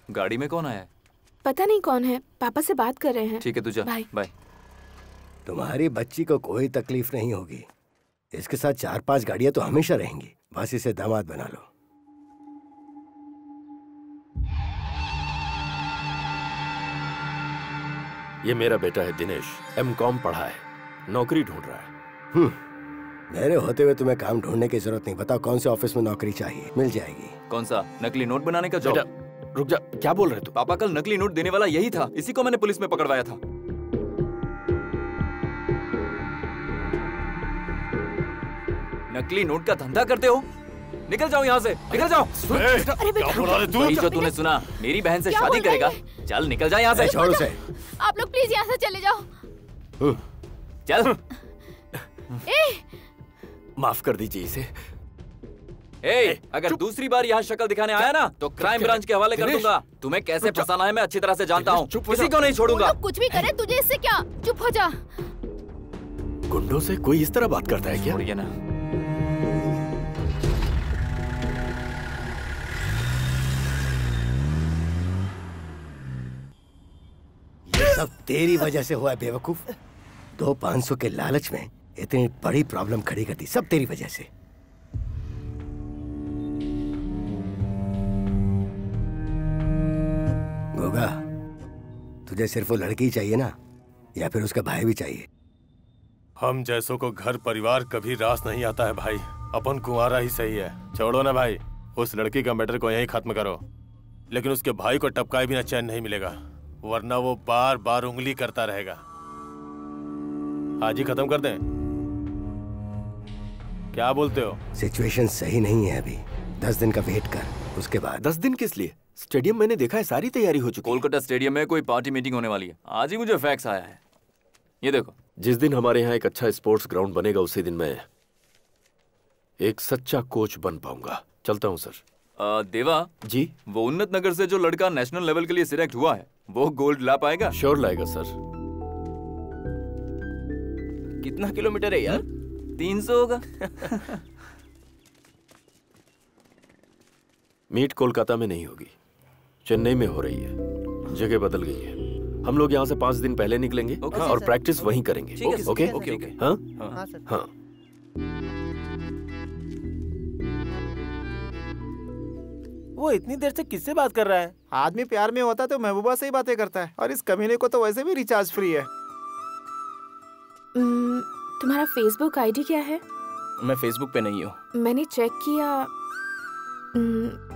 गाड़ी में कौन आया है? पता नहीं कौन है, पापा से बात कर रहे हैं। ठीक है तू जा। बाय। तुम्हारी बच्ची को कोई तकलीफ नहीं होगी। इसके साथ 4-5 गाड़ियां तो हमेशा रहेंगी। बस इसे दामाद बना लो। ये मेरा बेटा है दिनेश, M.Com पढ़ा है, नौकरी ढूंढ रहा है। मेरे होते हुए तुम्हें काम ढूंढने की जरूरत नहीं। बताओ कौन से ऑफिस में नौकरी चाहिए, मिल जाएगी। कौन सा? नकली नोट बनाने का जॉब? रुक जा, क्या बोल रहे तू? पापा कल नकली नोट देने वाला यही था, इसी को मैंने पुलिस में पकड़वाया था। नकली नोट का धंधा करते हो? निकल जाओ यहाँ से, निकल जाओ। अरे बेटा, वही जो तूने सुना, मेरी बहन से शादी करेगा। चल निकल जा यहाँ से। छोड़ उसे। आप लोग प्लीज यहाँ से चले जाओ। चल। माफ कर दीजिए इसे। अगर दूसरी बार यहाँ शक्ल दिखाने आया ना तो क्राइम ब्रांच के हवाले कर दूंगा। तुम्हें कैसे फंसाना है मैं अच्छी तरह से जानता हूँ, किसी को नहीं छोड़ूंगा। कुछ भी करे, तुझे इससे क्या? चुप हो जा। गुंडों से कोई इस तरह बात करता है क्या? ना ये सब तेरी वजह से हुआ है बेवकूफ। 200-500 के लालच में इतनी बड़ी प्रॉब्लम खड़ी कर दी, सब तेरी वजह से। गोगा, तुझे सिर्फ वो लड़की चाहिए ना, या फिर उसका भाई भी चाहिए? हम जैसों को घर परिवार कभी रास नहीं आता है भाई। अपन कुंवारा ही सही है। छोड़ो ना भाई, उस लड़की का मैटर को यहीं खत्म करो। लेकिन उसके भाई को टपकाए बिना चैन नहीं मिलेगा, वरना वो बार बार उंगली करता रहेगा। आज ही खत्म कर दें? क्या बोलते हो? सिचुएशन सही नहीं है अभी, 10 दिन का वेट कर, उसके बाद। 10 दिन किस लिए? स्टेडियम मैंने देखा है, सारी तैयारी हो चुकी है। कोलकाता स्टेडियम में कोई पार्टी मीटिंग होने वाली है। आज ही मुझे फैक्स आया है, ये देखो। जिस दिन हमारे यहाँ एक अच्छा स्पोर्ट्स ग्राउंड बनेगा उसी दिन मैं एक सच्चा कोच बन पाऊंगा। चलता हूँ सर। देवा जी, वो उन्नत नगर से जो लड़का नेशनल लेवल के लिए सिलेक्ट हुआ है वो गोल्ड ला पाएगा? श्योर लाएगा सर। कितना किलोमीटर है यार? 300 होगा। मीट कोलकाता में नहीं होगी, चेन्नई में हो रही है। जगह बदल गई है। हम लोग यहाँ से 5 दिन पहले निकलेंगे और प्रैक्टिस वहीं करेंगे। ओके? हाँ हाँ। वो इतनी देर से किससे बात कर रहा है? आदमी प्यार में होता तो महबूबा से ही बातें करता है, और इस कमीने को तो वैसे भी रिचार्ज फ्री है। तुम्हारा फेसबुक आईडी क्या है? मैं फेसबुक पे नहीं हूँ। मैंने चेक किया,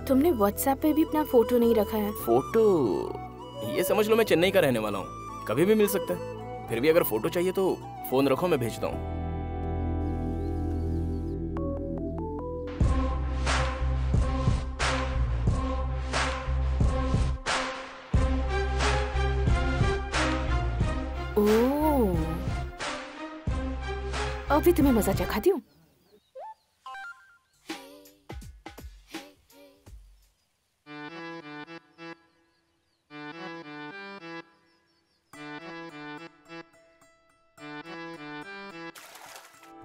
तुमने व्हाट्सएप पे भी अपना फोटो नहीं रखा है। फोटो? ये समझ लो मैं चेन्नई का रहने वाला हूँ, कभी भी मिल सकता है। फिर भी अगर फोटो चाहिए तो फोन रखो, मैं भेजता हूँ। ओह, अभी तुम्हें मजा चखाती हूँ।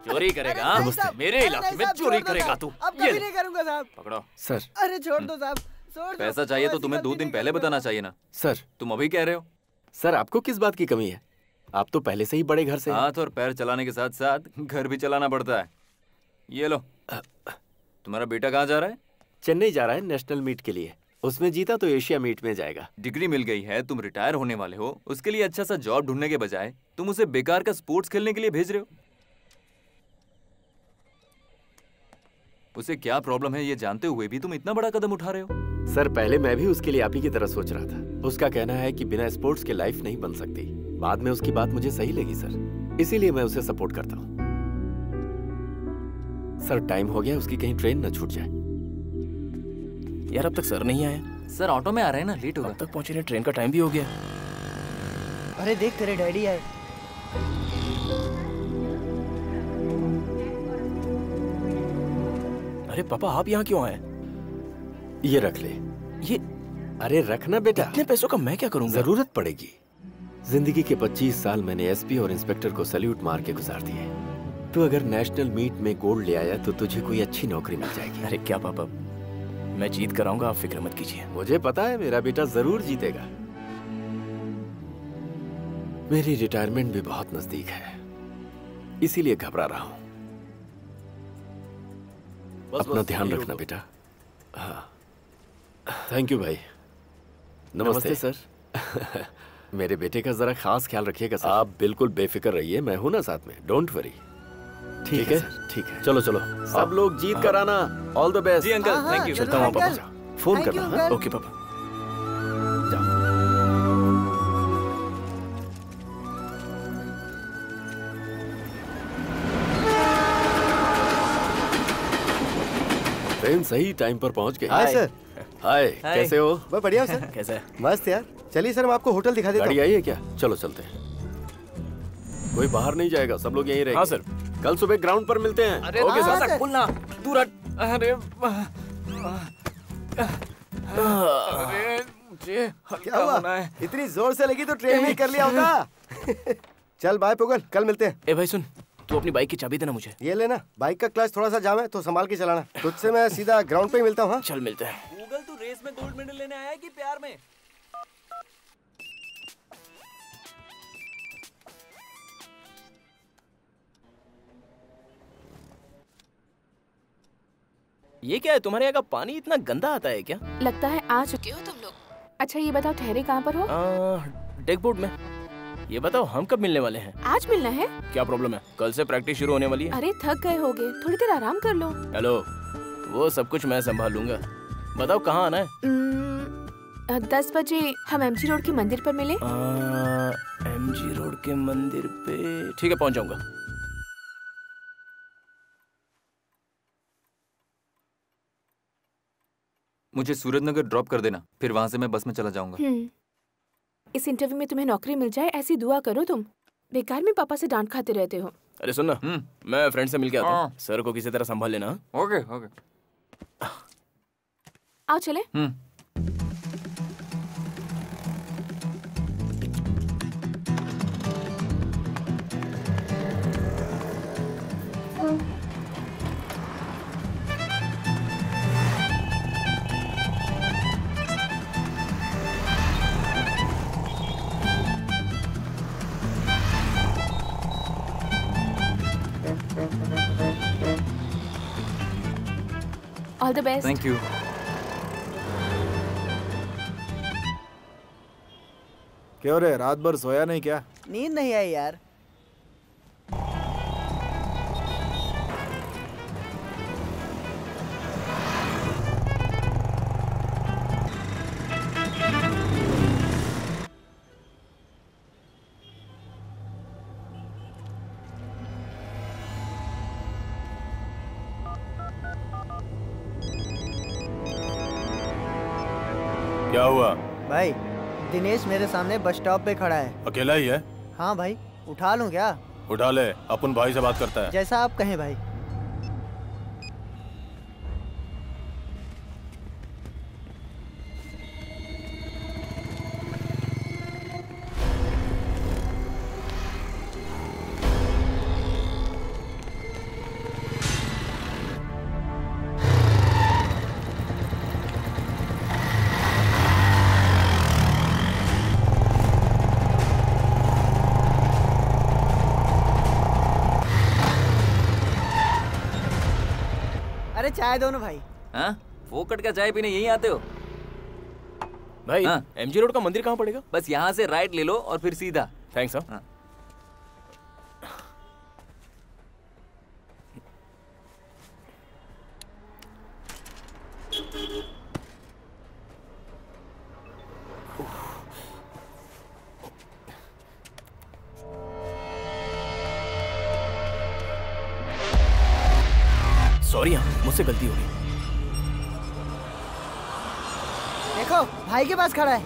चोरी करेगा? मेरे इलाके में चोरी करेगा तू? अब कभी नहीं करूंगा साहब। पकड़ो सर। अरे छोड़ दो साहब, छोड़ दो। पैसा चाहिए तो तुम्हें 2 दिन पहले बताना चाहिए ना सर। तुम अभी कह रहे हो? सर आपको किस बात की कमी है? आप तो पहले से ही बड़े घर से। हाथ और पैर चलाने के साथ साथ घर भी चलाना पड़ता है। ये लो। तुम्हारा बेटा कहाँ जा रहा है? चेन्नई जा रहा है नेशनल मीट के लिए। उसमें जीता तो एशिया मीट में जाएगा। डिग्री मिल गई है, तुम रिटायर होने वाले हो, उसके लिए अच्छा सा जॉब ढूंढने के बजाय तुम उसे बेकार का स्पोर्ट्स खेलने के लिए भेज रहे हो। उसे क्या प्रॉब्लम है ये जानते हुए भी तुम इतना बड़ा कदम उठा रहे हो? सर पहले मैं भी उसके लिए आप ही की तरह सोच रहा था। उसका कहना है कि बिना स्पोर्ट्स के लाइफ नहीं बन सकती। बाद में उसकी बात मुझे सही लगी सर, इसीलिए मैं उसे सपोर्ट करता हूँ। सर टाइम हो गया, उसकी कहीं ट्रेन न छूट जाए। यार अब तक सर नहीं आया। सर ऑटो में आ रहे हैं ना, लेट होगा। अब तक पहुंचे नहीं, ट्रेन का टाइम भी हो गया। अरे देख तेरे डैडी आए। अरे पापा आप यहाँ क्यों आए? ये रख ले। ये? अरे रखना बेटा। इतने पैसों का मैं क्या करूंगा? जरूरत पड़ेगी। जिंदगी के 25 साल मैंने एसपी और इंस्पेक्टर को सैल्यूट मार के गुजार दिए। तो अगर नेशनल मीट में गोल्ड ले आया तो तुझे कोई अच्छी नौकरी मिल जाएगी। अरे क्या पापा, मैं जीत कर आऊंगा, आप फिक्र मत कीजिए। मुझे पता है मेरा बेटा जरूर जीतेगा। मेरी रिटायरमेंट भी बहुत नजदीक है, इसीलिए घबरा रहा हूं। अपना ध्यान रखना बेटा। हाँ थैंक यू भाई। नमस्ते सर। मेरे बेटे का जरा खास ख्याल रखिएगा सर। आप बिल्कुल बेफिक्र रहिए, मैं हूं ना साथ में, डोंट वरी। ठीक है ठीक है, चलो चलो सब लोग जीत कर आना। All the best. जी अंकल, थैंक यू। चलता हूँ पापा, फोन करना। ओके पापा। ट्रेन सही टाइम पर पहुंच गई। Hi sir. हाय, कैसे हो? मैं बढ़िया हूँ सर। कैसा है? मस्त यार। चलिए सर, मैं आपको होटल दिखा देता हूँ। गाड़ी आई है क्या? चलो चलते हैं। कोई बाहर नहीं जाएगा, सब लोग यहीं रहेंगे। हाँ सर। कल सुबह ग्राउंड पर मिलते हैं। अरे ओके सर। खुलना, दूर हट। अरे मुझे क्या हुआ? इतनी जोर से लगी तो ट्रेन में कर लिया होगा। चल बाय पुगल, कल मिलते हैं। ए भाई सुन, तू अपनी बाइक की चाबी देना मुझे। ये लेना, बाइक का क्लच थोड़ा सा जाम है तो संभाल के चलाना। तुझसे मैं सीधा ग्राउंड पे ही मिलता हूँ। हाँ चल मिलते हैं। गूगल, तू रेस में गोल्ड मेडल लेने आया है कि प्यार में? ये क्या है, तुम्हारे यहाँ का पानी इतना गंदा आता है क्या? लगता है आ चुके हो तुम लोग। अच्छा ये बताओ ठहरे कहाँ पर हो? डेकबोर्ड में। ये बताओ हम कब मिलने वाले हैं? आज मिलना है? क्या प्रॉब्लम है? कल से प्रैक्टिस शुरू होने वाली है। अरे थक गए होगे, थोड़ी देर आराम कर लो। हेलो, वो सब कुछ मैं संभाल लूंगा। बताओ कहाँ आना है? 10 बजे हम एमजी रोड के मंदिर पर मिले। एमजी रोड के मंदिर पे? ठीक है, पहुंच जाऊंगा। मुझे सूरजनगर ड्रॉप कर देना, फिर वहाँ से मैं बस में चला जाऊंगा। इस इंटरव्यू में तुम्हें नौकरी मिल जाए ऐसी दुआ करो तुम। बेकार में पापा से डांट खाते रहते हो। अरे सुन ना, मैं फ्रेंड से मिल के आता हूँ। सर को किसी तरह संभाल लेना। Okay okay. आओ चले। All the best. Thank you. क्यों रे, रात भर सोया नहीं क्या? नींद नहीं आई यार। क्या हुआ? भाई दिनेश मेरे सामने बस स्टॉप पे खड़ा है। अकेला ही है? हाँ भाई, उठा लूं क्या? उठा ले, अपन भाई से बात करता है। जैसा आप कहें भाई। अरे चाय दो ना भाई। हाँ, फोकट का चाय पीने यहीं आते हो? भाई एमजी रोड का मंदिर कहाँ पड़ेगा? बस यहाँ से राइट ले लो और फिर सीधा। थैंक्स। सॉरी, मुझसे गलती हो गई। देखो भाई के पास खड़ा है।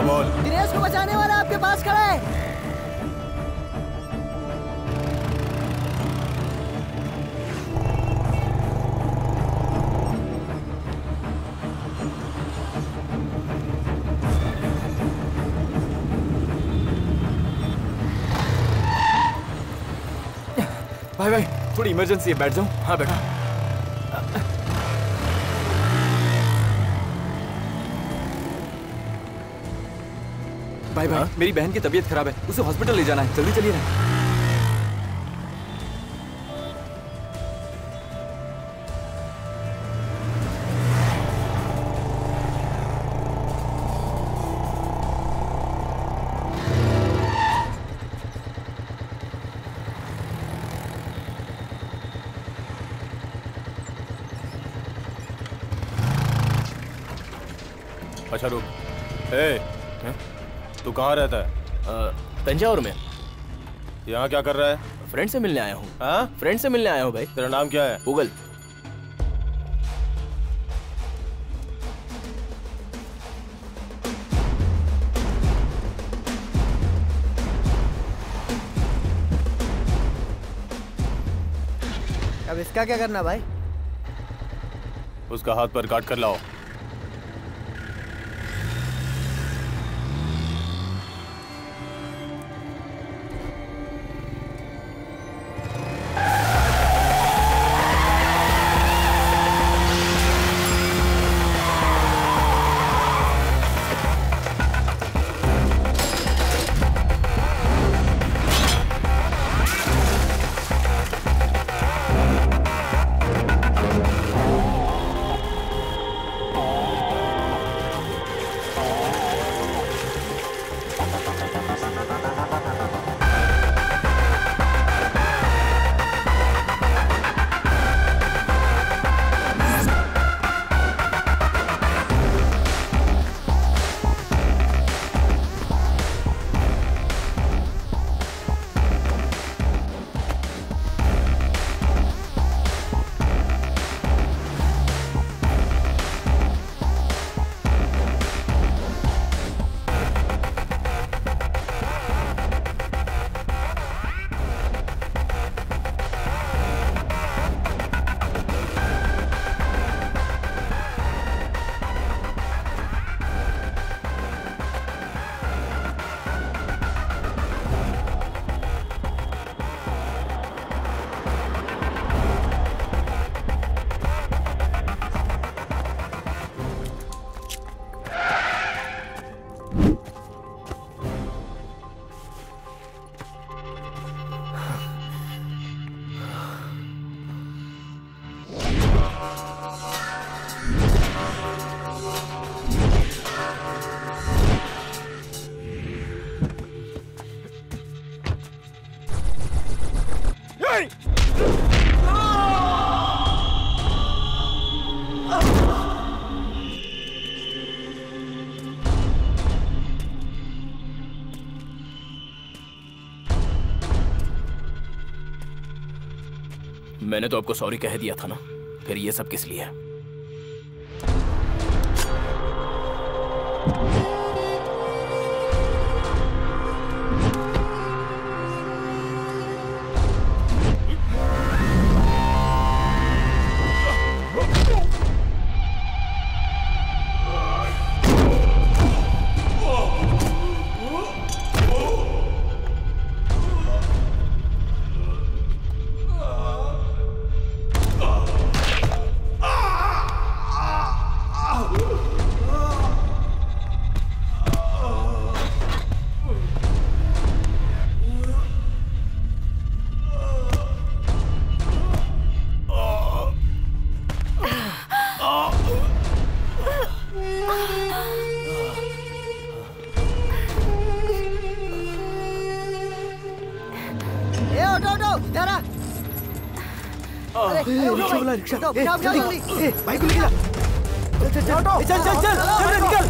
बोल। दिनेश को बचाने वाला आपके पास खड़ा है। भाई भाई, थोड़ी इमरजेंसी है, बैठ जाऊं? हाँ बैठो। भाई भाई, मेरी बहन की तबीयत खराब है, उसे हॉस्पिटल ले जाना है, जल्दी चलिए ना। अच्छा रुक। तू कहाँ रहता है? तंजावुर में। यहाँ क्या कर रहा है? फ्रेंड से मिलने आया हूँ। हाँ? फ्रेंड से मिलने आया हूँ भाई। तेरा नाम क्या है? गूगल। अब इसका क्या करना भाई? उसका हाथ पर काट कर लाओ। मैंने तो आपको सॉरी कह दिया था ना, फिर ये सब किस लिए? रिक्शा बाइक को लेके जा। चल चल चल चल निकल।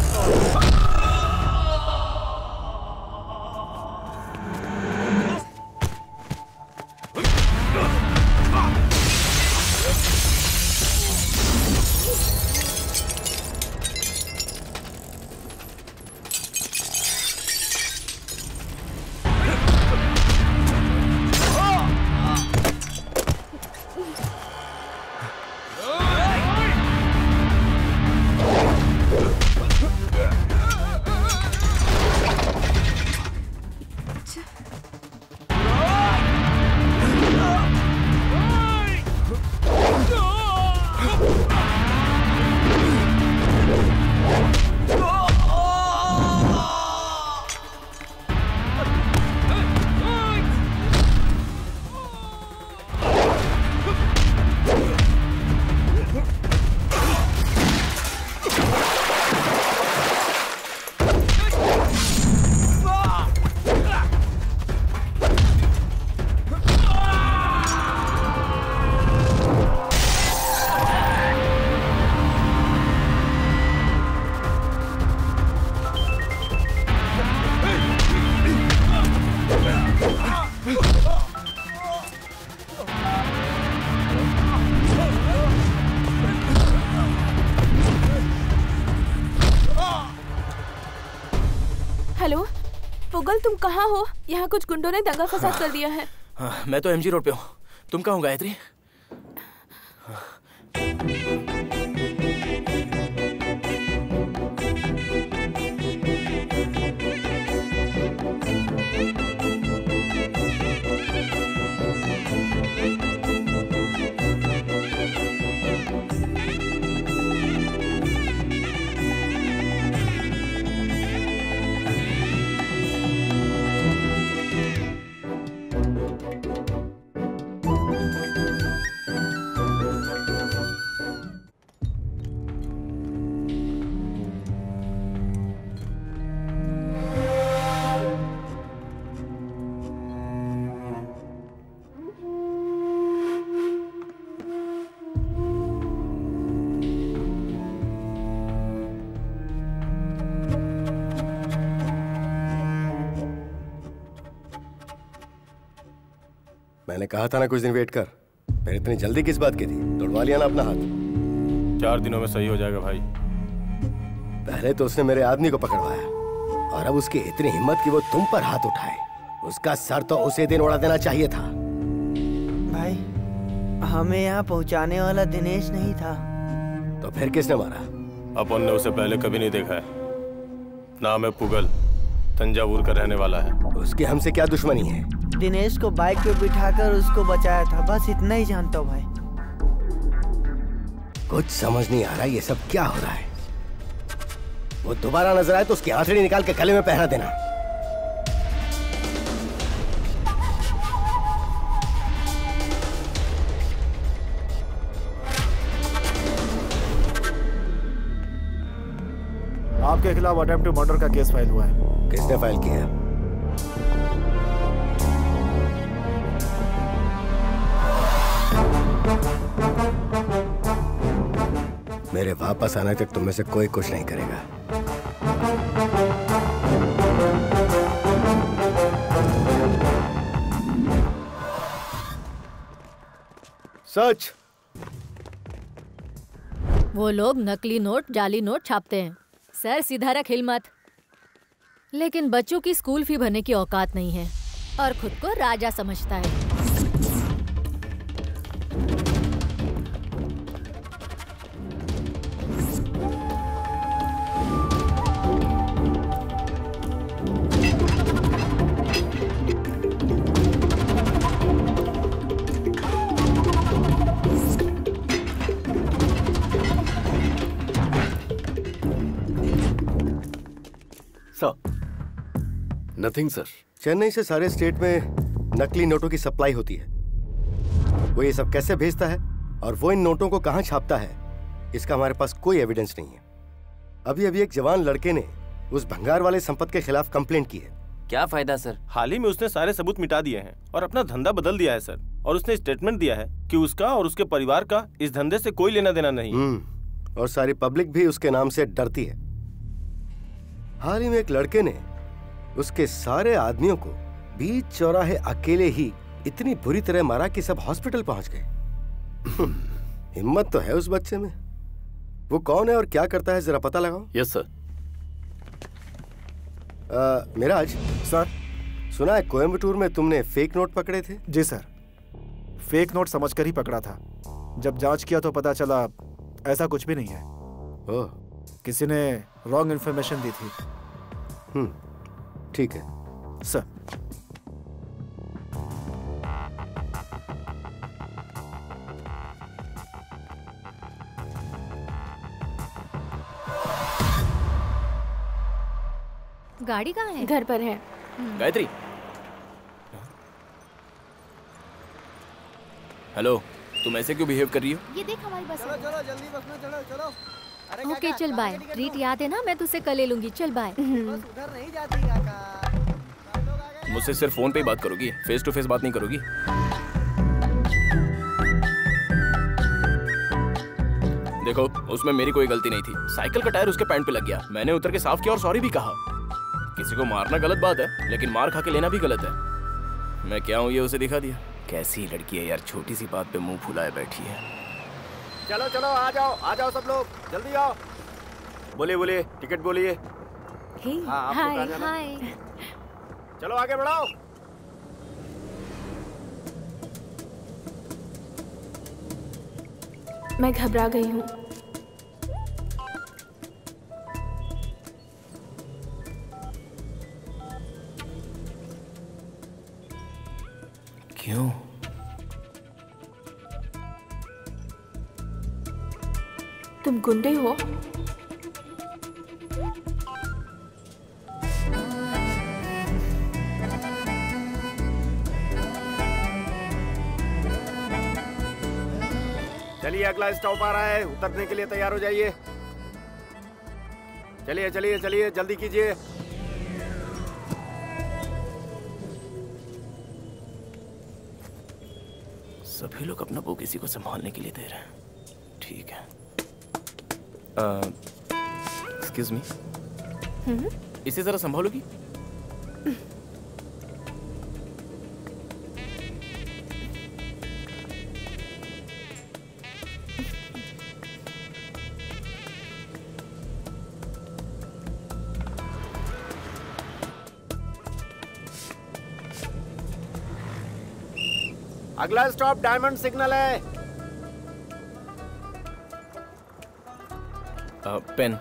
पागल, तुम कहाँ हो? यहाँ कुछ गुंडों ने दंगा फसाद कर दिया है। हाँ, मैं तो एमजी रोड पे हूँ। तुम कहाँ हो गायत्री? मैंने कहा था ना कुछ दिन वेट कर। फिर इतनी जल्दी किस बात की थी? तोड़वा लिया ना अपना हाथ। 4 दिनों में सही हो जाएगा भाई। पहले तो उसने मेरे आदमी को पकड़वाया और अब उसकी इतनी हिम्मत कि वो तुम पर हाथ उठाए। उसका सर तो उसी दिन उड़ा देना चाहिए था। भाई, हमें यहाँ पहुँचाने वाला दिनेश नहीं था। तो फिर किसने मारा? अपन ने उसे पहले कभी नहीं देखा है। नाम है पुगल, तंजावुर का रहने वाला है। उसकी हमसे क्या दुश्मनी है? दिनेश को बाइक पे बिठाकर उसको बचाया था, बस इतना ही जानता हूँ भाई। कुछ समझ नहीं आ रहा ये सब क्या हो रहा है। वो दोबारा नजर आए तो उसकी आंसड़ी निकाल के गले में पहना देना। आपके खिलाफ अटेम्प्ट टू मर्डर का केस फाइल हुआ है। किसने फाइल किया? मेरे वापस आने तक तुम में से कोई कुछ नहीं करेगा। सच। वो लोग नकली नोट, जाली नोट छापते हैं। सर सीधा रख, हिल मत। लेकिन बच्चों की स्कूल फी भरने की औकात नहीं है और खुद को राजा समझता है। Nothing sir. चेन्नई से सारे स्टेट में नकली नोटों की सप्लाई होती है। वो ये सब कैसे भेजता है और वो इन नोटों को कहां छापता है, इसका हमारे पास कोई एविडेंस नहीं है। अभी अभी एक जवान लड़के ने उस भंगार वाले संपत के खिलाफ कंप्लेंट की है। क्या फायदा सर? हाल ही में उसने सारे सबूत मिटा दिए हैं और अपना धंधा बदल दिया है सर। और उसने स्टेटमेंट दिया है कि उसका और उसके परिवार का इस धंधे से कोई लेना देना नहीं। और सारी पब्लिक भी उसके नाम से डरती है। हाल ही में एक लड़के ने उसके सारे आदमियों को बीच चौराहे अकेले ही इतनी बुरी तरह मारा कि सब हॉस्पिटल पहुंच गए। हिम्मत तो है उस बच्चे में। वो कौन है और क्या करता है, जरा पता लगाओ। Yes sir. मिराज सर, सुना है कोयम्बटूर में तुमने फेक नोट पकड़े थे? जी सर, फेक नोट समझकर ही पकड़ा था। जब जांच किया तो पता चला ऐसा कुछ भी नहीं है। ओह, किसी ने रॉन्ग इन्फॉर्मेशन दी थी। ठीक है सर। गाड़ी कहाँ है? घर पर है। गायत्री, हेलो, तुम ऐसे क्यों बिहेव कर रही हो? ये देख हमारी बस। चलो चलो जल्दी बस में चलो चलो। ओके चल बाय। ट्रीट याद है ना, मैं तुझसे कल ले लूंगी। चल बाय। बस उधर नहीं जाती काका। मुझसे सिर्फ फोन पे ही बात करोगी, फेस टू फेस बात नहीं करोगी? देखो, उसमें मेरी कोई गलती नहीं थी। साइकिल का टायर उसके पैंट पे लग गया, मैंने उतर के साफ किया और सॉरी भी कहा। किसी को मारना गलत बात है, लेकिन मार खा के लेना भी गलत है। मैं क्या हूँ ये उसे दिखा दिया। कैसी लड़की है यार, छोटी सी बात पे मुंह फुलाए बैठी है। चलो चलो आ जाओ सब लोग, जल्दी आओ। बोलिए बोलिए, टिकट बोलिए। हाय हाय। चलो आगे बढ़ाओ। मैं घबरा गई हूँ। क्यों? तुम गुंडे हो? चलिए अगला स्टॉप आ रहा है, उतरने के लिए तैयार हो जाइए। चलिए चलिए चलिए जल्दी कीजिए। सभी लोग अपना वो किसी को संभालने के लिए दे रहे हैं। ठीक है। एक्सक्यूज मी, इसे जरा संभालोगी? अगला स्टॉप डायमंड सिग्नल है। पेन।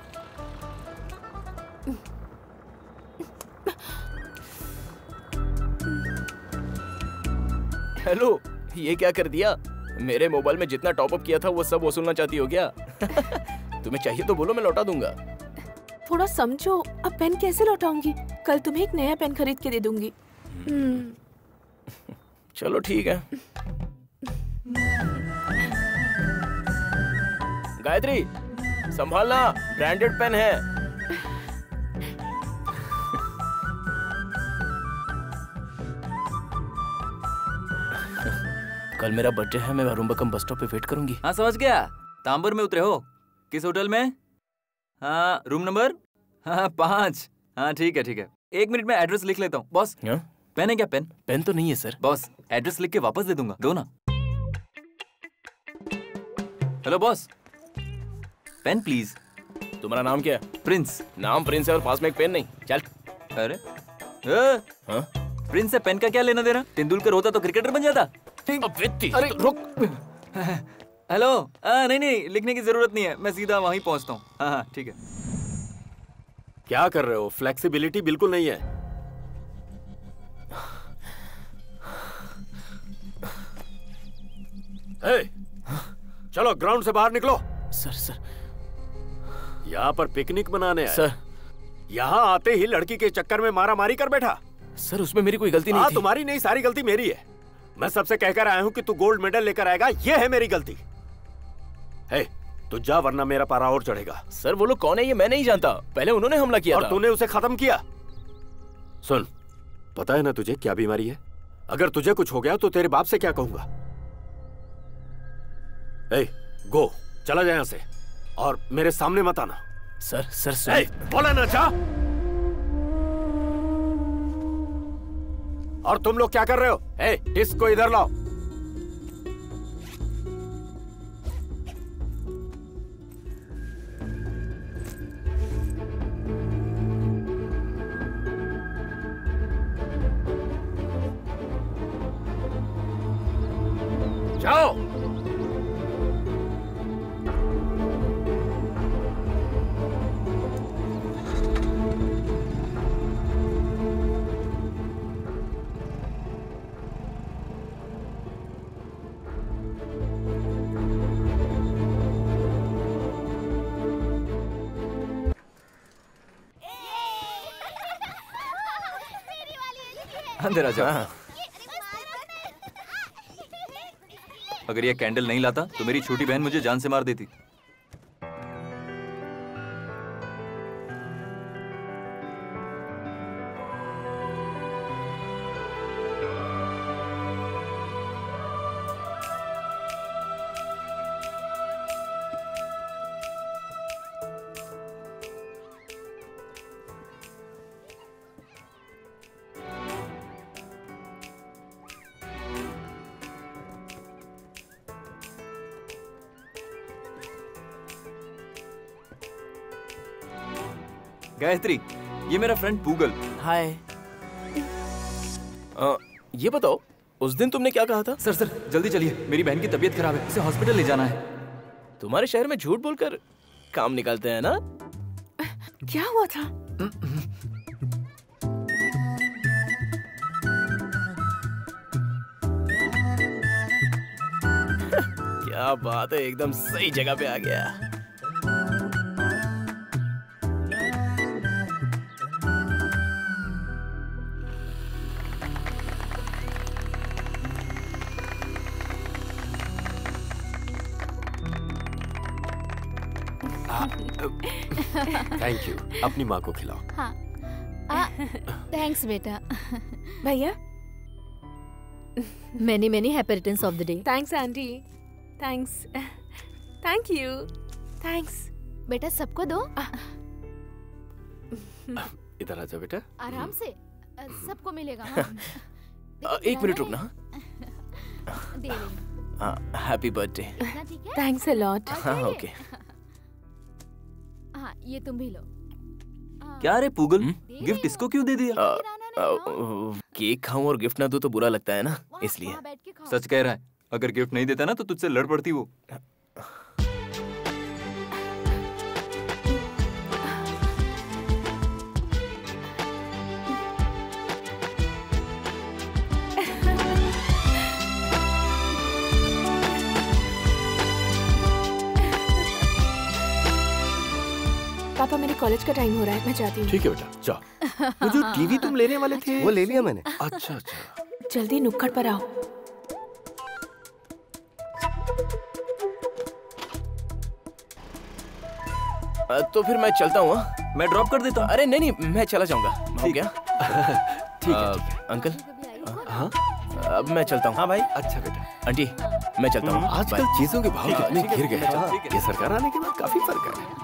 हेलो, ये क्या कर दिया? मेरे मोबाइल में जितना टॉप अप किया था वो सब वसूलना चाहती हो क्या? तुम्हें चाहिए तो बोलो, मैं लौटा दूंगा। थोड़ा समझो, अब पेन कैसे लौटाऊंगी? कल तुम्हें एक नया पेन खरीद के दे दूंगी। चलो ठीक है। गायत्री, संभालना, ब्रांडेड पेन है। कल मेरा बर्थडे है, मैं अरुम्बकम बस स्टॉप पे वेट करूंगी। हाँ समझ गया। तांबुर में उतरे हो? किस होटल में? हाँ रूम नंबर? हाँ 5। हाँ ठीक है ठीक है। 1 मिनट में एड्रेस लिख लेता हूँ। बॉस पेन है क्या? पेन? पेन तो नहीं है सर। बॉस एड्रेस लिख के वापस दे दूंगा, दो ना। Hello boss, pen please. तुम्हारा नाम क्या है? प्रिंस। नाम प्रिंस है और पास में एक पेन नहीं? चल। अरे हाँ? प्रिंस से पेन का क्या लेना देना? तेंदुलकर होता तो क्रिकेटर बन जाता। अरे रुक। हेलो, नहीं नहीं लिखने की जरूरत नहीं है, मैं सीधा वहीं पहुंचता हूँ। हाँ हाँ ठीक है। क्या कर रहे हो? फ्लेक्सिबिलिटी बिल्कुल नहीं है। चलो ग्राउंड से बाहर निकलो। सर यहाँ पर पिकनिक मनाने आए। सर यहाँ आते ही लड़की के चक्कर में मारा मारी कर बैठा। सर उसमें मेरी कोई गलती नहीं थी। तुम्हारी नहीं, सारी गलती मेरी है। मैं सबसे कहकर आया हूँ कि तू गोल्ड मेडल लेकर आएगा, ये है मेरी गलती। तू जा वरना मेरा पारा और चढ़ेगा। सर वो लोग कौन है ये मैं नहीं जानता, पहले उन्होंने हमला किया और तूने उसे खत्म किया। सुन, पता है ना तुझे क्या बीमारी है? अगर तुझे कुछ हो गया तो तेरे बाप से क्या कहूंगा? गो, चला जाए यहाँ से और मेरे सामने मत आना। सर बोला ना जा। और तुम लोग क्या कर रहे हो? इसको इधर लाओ। जाओ। अंदर आ जाओ। अगर ये कैंडल नहीं लाता तो मेरी छोटी बहन मुझे जान से मार देती। गायत्री, ये मेरा फ्रेंड पूगल। हाय। ये बताओ उस दिन तुमने क्या कहा था? सर जल्दी चलिए, मेरी बहन की तबीयत खराब है, इसे हॉस्पिटल ले जाना है। तुम्हारे शहर में झूठ बोलकर काम निकालते हैं ना? क्या हुआ था? क्या बात है, एकदम सही जगह पे आ गया। Thank you. अपनी माँ को खिलाओ। हाँ। थैंक्स बेटा। भैया many many happy returns of the day. Thanks aunty. Thanks. Thank you. Thanks. बेटा सबको दो। इधर आ जाओ बेटा। आराम से सबको मिलेगा। एक मिनट रुकना। दे रही। Happy birthday. Thanks a lot. हाँ ओके। हाँ ये तुम भी लो। क्या रे पूगल, गिफ्ट इसको क्यों दे दिया? केक खाऊं और गिफ्ट ना दूं तो बुरा लगता है ना, इसलिए। सच कह रहा है, अगर गिफ्ट नहीं देता ना तो तुझसे लड़ पड़ती वो। पापा मेरे कॉलेज का टाइम हो रहा है, मैं जाती हूँ। ठीक है बेटा जाओ। वो जो टीवी तुम लेने वाले थे वो ले लिया मैंने। अच्छा अच्छा। जल्दी नुक्कड़ पर आओ। तो फिर मैं चलता हूँ। मैं ड्रॉप कर देता हूँ। अरे नहीं मैं चला जाऊंगा। हो गया? ठीक है अंकल। हाँ अब मैं चलता हूँ। हाँ भाई। अच्छा बेटा। आंटी मैं चलता हूँ। आजकल चीजों के भाव कितने गिर गए हैं। ठीक है। ये सरकार आने के बाद काफी फर्क है।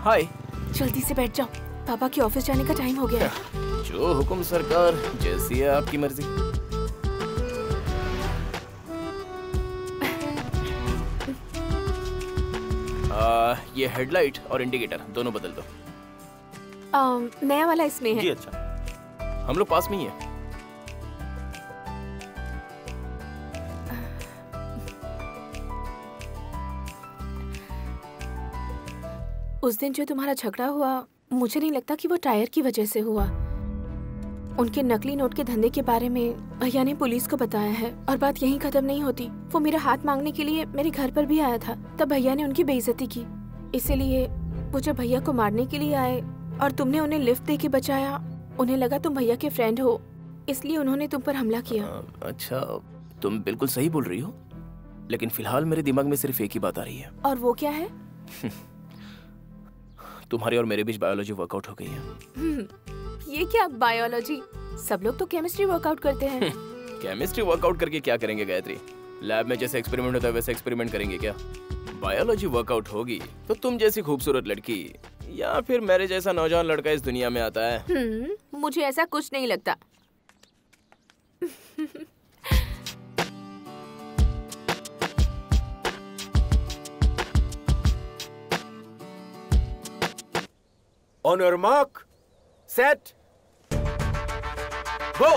हाय। जल्दी से बैठ जाओ, पापा के ऑफिस जाने का टाइम हो गया है। जो हुकुम सरकार, जैसी है आपकी मर्जी। ये हेडलाइट और इंडिकेटर दोनों बदल दो। नया वाला इसमें है। जी अच्छा। हम लोग पास में ही है। उस दिन जो तुम्हारा झगड़ा हुआ, मुझे नहीं लगता कि वो टायर की वजह से हुआ। उनके नकली नोट के धंधे के बारे में भैया ने पुलिस को बताया है और बात यहीं खत्म नहीं होती। वो मेरा हाथ मांगने के लिए मेरे घर पर भी आया था, तब भैया ने उनकी बेइज्जती की। इसीलिए वो जब भैया को मारने के लिए आए और तुमने उन्हें लिफ्ट दे के बचाया, उन्हें लगा तुम भैया के फ्रेंड हो, इसलिए उन्होंने तुम पर हमला किया। अच्छा, तुम बिल्कुल सही बोल रही हो, लेकिन फिलहाल मेरे दिमाग में सिर्फ एक ही बात आ रही है। और वो क्या है? तुम्हारे और मेरे बीच बायोलॉजी वर्कआउट हो गई है। ये क्या बायोलॉजी? सब लोग तो केमिस्ट्री वर्कआउट करते हैं। केमिस्ट्री वर्कआउट करके क्या करेंगे गायत्री? लैब में जैसे एक्सपेरिमेंट होता है वैसे एक्सपेरिमेंट करेंगे क्या? बायोलॉजी वर्कआउट होगी तो तुम जैसी खूबसूरत लड़की या फिर मेरे जैसा नौजवान लड़का इस दुनिया में आता है। मुझे ऐसा कुछ नहीं लगता। On your mark, set, go.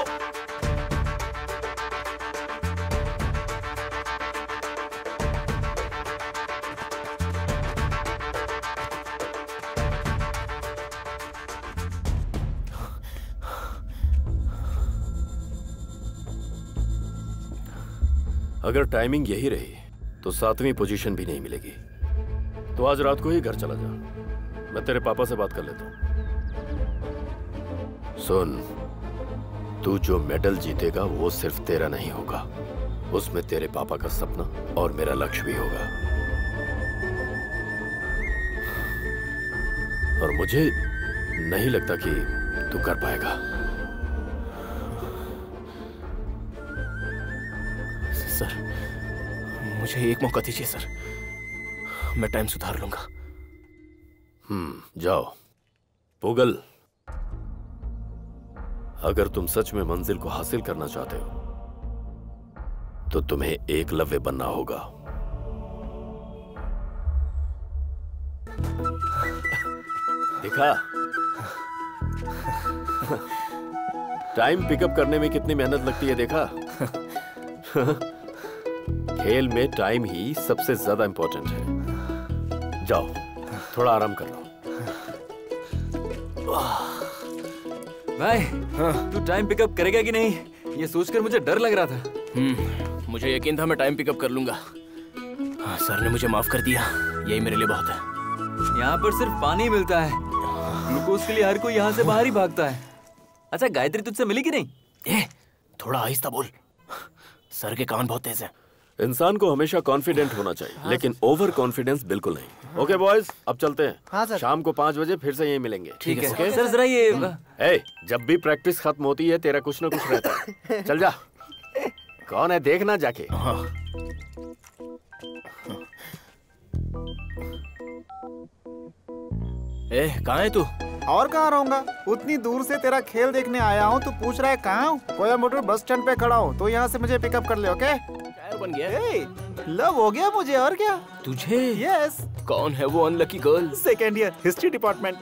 अगर टाइमिंग यही रही तो 7वीं पोजीशन भी नहीं मिलेगी। तो आज रात को ही घर चला जा, मैं तेरे पापा से बात कर लेता हूं। सुन, तू जो मेडल जीतेगा वो सिर्फ तेरा नहीं होगा, उसमें तेरे पापा का सपना और मेरा लक्ष्य भी होगा। और मुझे नहीं लगता कि तू कर पाएगा। सर, मुझे एक मौका दीजिए सर, मैं टाइम सुधार लूंगा। जाओ। पुगल, अगर तुम सच में मंजिल को हासिल करना चाहते हो तो तुम्हें एकलव्य बनना होगा। दिखा। टाइम पिकअप करने में कितनी मेहनत लगती है देखा? खेल में टाइम ही सबसे ज्यादा इंपॉर्टेंट है। जाओ थोड़ा आराम कर लो। भाई तू टाइम पिकअप करेगा कि नहीं, ये सोचकर मुझे डर लग रहा था। मुझे यकीन था मैं टाइम पिकअप कर लूंगा। सर ने मुझे माफ कर दिया, यही मेरे लिए बहुत है। यहाँ पर सिर्फ पानी मिलता है, ग्लूकोज के लिए हर कोई यहाँ से बाहर ही भागता है। अच्छा गायत्री तुझसे मिली कि नहीं? थोड़ा आहिस्ता बोल, सर के कान बहुत तेज हैं। इंसान को हमेशा कॉन्फिडेंट होना चाहिए, लेकिन ओवर कॉन्फिडेंस बिल्कुल नहीं। ओके बॉयज, अब चलते हैं। हाँ सर। शाम को 5 बजे फिर से यहीं मिलेंगे। ठीक है ओके? सर। जरा ये जब भी प्रैक्टिस खत्म होती है तेरा कुछ ना कुछ रहता है। चल जा। कौन है देखना जाके। कहाँ है तू? और कहाँ रहूंगा, उतनी दूर से तेरा खेल देखने आया हूँ। तू पूछ रहा है कहाँ हूँ? कोयम्बटूर बस स्टैंड पे खड़ा हूँ, तो यहाँ से मुझे पिकअप कर ले। ओके? बन गया। लव हो गया मुझे, और क्या? तुझे? यस। कौन है वो unlucky girl? Second year history department.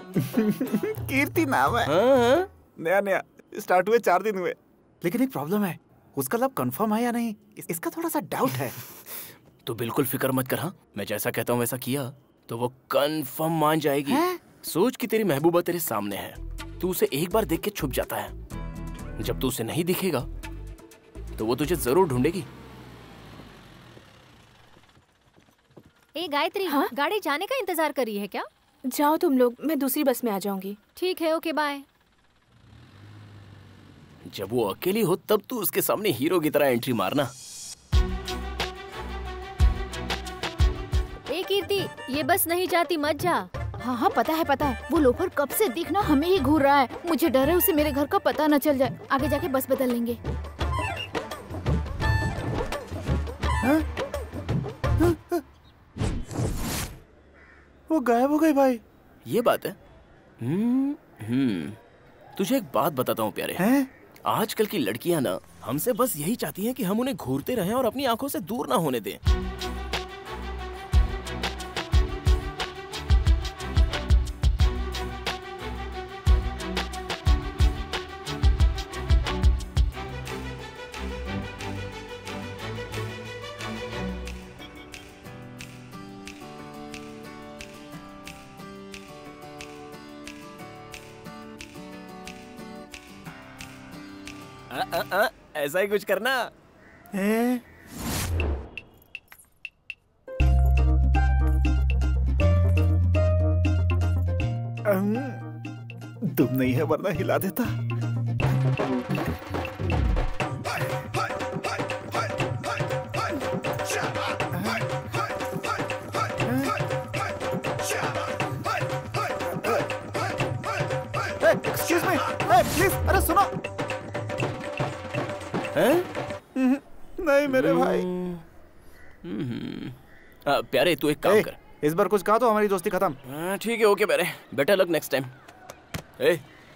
Kirti नाम है। नया नया स्टार्ट हुए 4 दिन हुए, लेकिन एक प्रॉब्लम है, उसका लव कंफर्म है या नहीं, इसका थोड़ा सा डाउट है। तू बिल्कुल फिक्र मत कर। हाँ, मैं जैसा कहता हूँ वैसा किया तो वो कंफर्म मान जाएगी। सोच कि तेरी महबूबा तेरे सामने है, तू उसे एक बार देख के छुप जाता है। जब तू उसे नहीं दिखेगा तो वो तुझे जरूर ढूंढेगी। ए गायत्री, गाड़ी जाने का इंतजार कर रही है क्या? जाओ तुम लोग, मैं दूसरी बस में आ जाऊंगी। ठीक है, ओके बाय। जब वो अकेली हो तब तू उसके सामने हीरो की तरह एंट्री मारना। ए कीर्ति, ये बस नहीं जाती, मत जा। हाँ हाँ पता है, वो लोफर कब से दिखना हमें ही घूर रहा है। मुझे डर है उसे मेरे घर का पता न चल जाए, आगे जाके बस बदल लेंगे। वो गायब हो गई भाई। ये बात है। तुझे एक बात बताता हूँ प्यारे। आजकल की लड़कियां ना हमसे बस यही चाहती हैं कि हम उन्हें घूरते रहें और अपनी आंखों से दूर ना होने दें। ऐसा ही कुछ करना। तुम नहीं है वरना हिला देता। एक्सक्यूज मी, प्लीज, अरे सुनो। नहीं मेरे भाई। प्यारे तू एक काम कर, इस बार कुछ कहा तो हमारी दोस्ती खत्म। ठीक है ओके प्यारे, बेटर लक नेक्स्ट टाइम।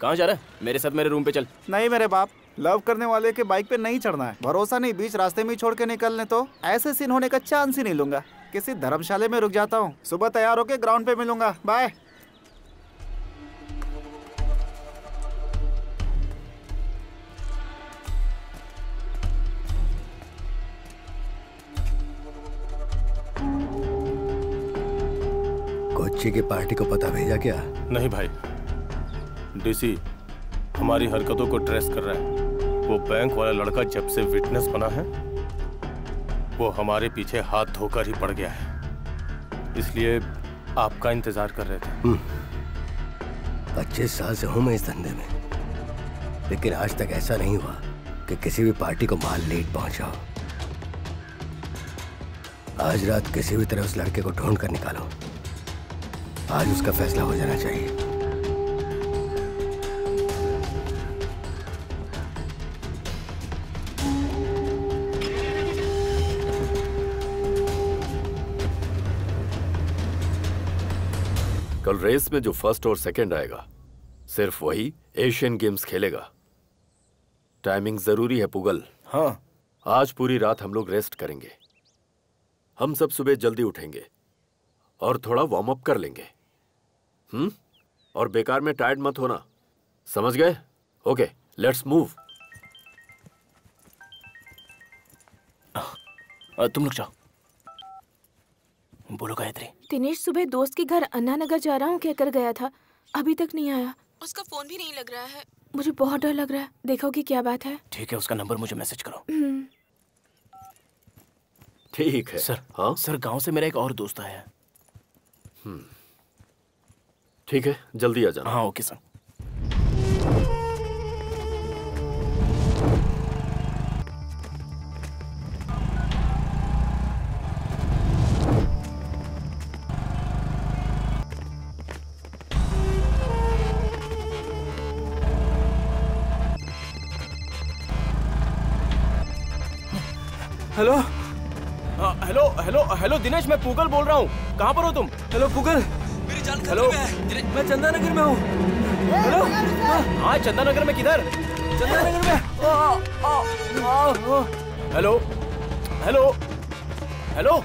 कहाँ जा रहा है? मेरे साथ मेरे रूम पे चल। नहीं मेरे बाप, लव करने वाले के बाइक पे नहीं चढ़ना है। भरोसा नहीं, बीच रास्ते में छोड़ के निकलने तो ऐसे सीन होने का चांस ही नहीं लूंगा। किसी धर्मशाला में रुक जाता हूँ, सुबह तैयार होके ग्राउंड पे मिलूंगा। बाय। कोच्चि की पार्टी को पता भेजा क्या? नहीं भाई, डीसी हमारी हरकतों को ट्रेस कर रहा है। वो बैंक वाला लड़का जब से विटनेस बना है वो हमारे पीछे हाथ धोकर ही पड़ गया है, इसलिए आपका इंतजार कर रहे थे। 25 साल से हूं मैं इस धंधे में, लेकिन आज तक ऐसा नहीं हुआ कि किसी भी पार्टी को माल लेट पहुंचा। आज रात किसी भी तरह उस लड़के को ढूंढ कर निकालो। आज उसका फैसला हो जाना चाहिए। कल रेस में जो फर्स्ट और सेकंड आएगा सिर्फ वही एशियन गेम्स खेलेगा। टाइमिंग जरूरी है पुगल। हाँ, आज पूरी रात हम लोग रेस्ट करेंगे। हम सब सुबह जल्दी उठेंगे और थोड़ा वार्म अप कर लेंगे। और बेकार में टायर्ड मत होना, समझ गए? Okay, let's move. तुम लोग जाओ। बोलो गायत्री। दिनेश सुबह दोस्त के घर अन्ना नगर जा रहा हूँ कहकर गया था, अभी तक नहीं आया। उसका फोन भी नहीं लग रहा है, मुझे बहुत डर लग रहा है। देखोगी क्या बात है? ठीक है, उसका नंबर मुझे मैसेज करो। ठीक है सर। हाँ सर, गांव से मेरा एक और दोस्त आया है। ठीक है, जल्दी आ जाना। हाँ okay sir. Hello hello hello hello Dinesh, मैं पूगल बोल रहा हूँ। कहाँ पर हो तुम? हेलो पूगल, मेरी जान खतरे में है। मैं चंदा नगर में हूँ। हेलो। हाँ, चंदा नगर में किधर? चंदा नगर में। Hello hello hello.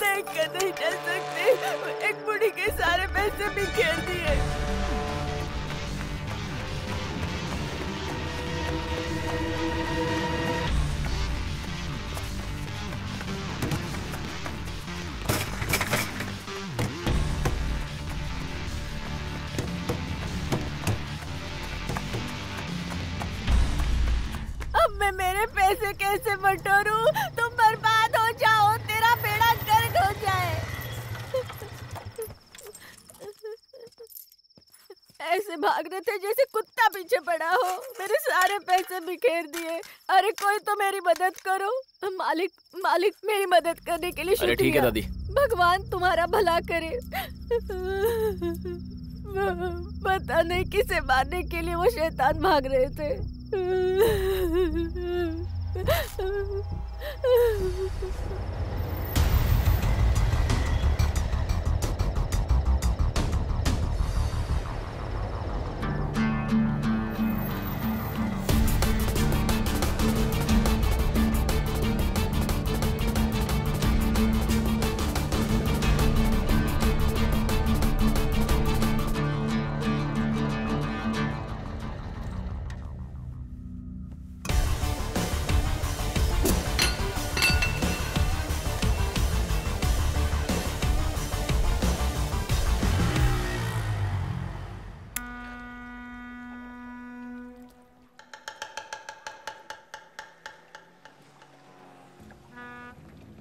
देख कर नहीं चल सकती, एक बुढ़ी के सारे पैसे बिखेर दिए। अब मैं मेरे पैसे कैसे बटोरूं? तुम बर्बाद हो जाओ, तेरा बेड़ा गर्क हो जाए। ऐसे भाग रहे थे जैसे कुत्ता पीछे पड़ा हो, मेरे सारे पैसे बिखेर दिए। अरे कोई तो मेरी मदद करो। मालिक मालिक, मेरी मदद करने के लिए अरे ठीक है दादी। भगवान तुम्हारा भला करे। पता नहीं किसे मारने के लिए वो शैतान भाग रहे थे।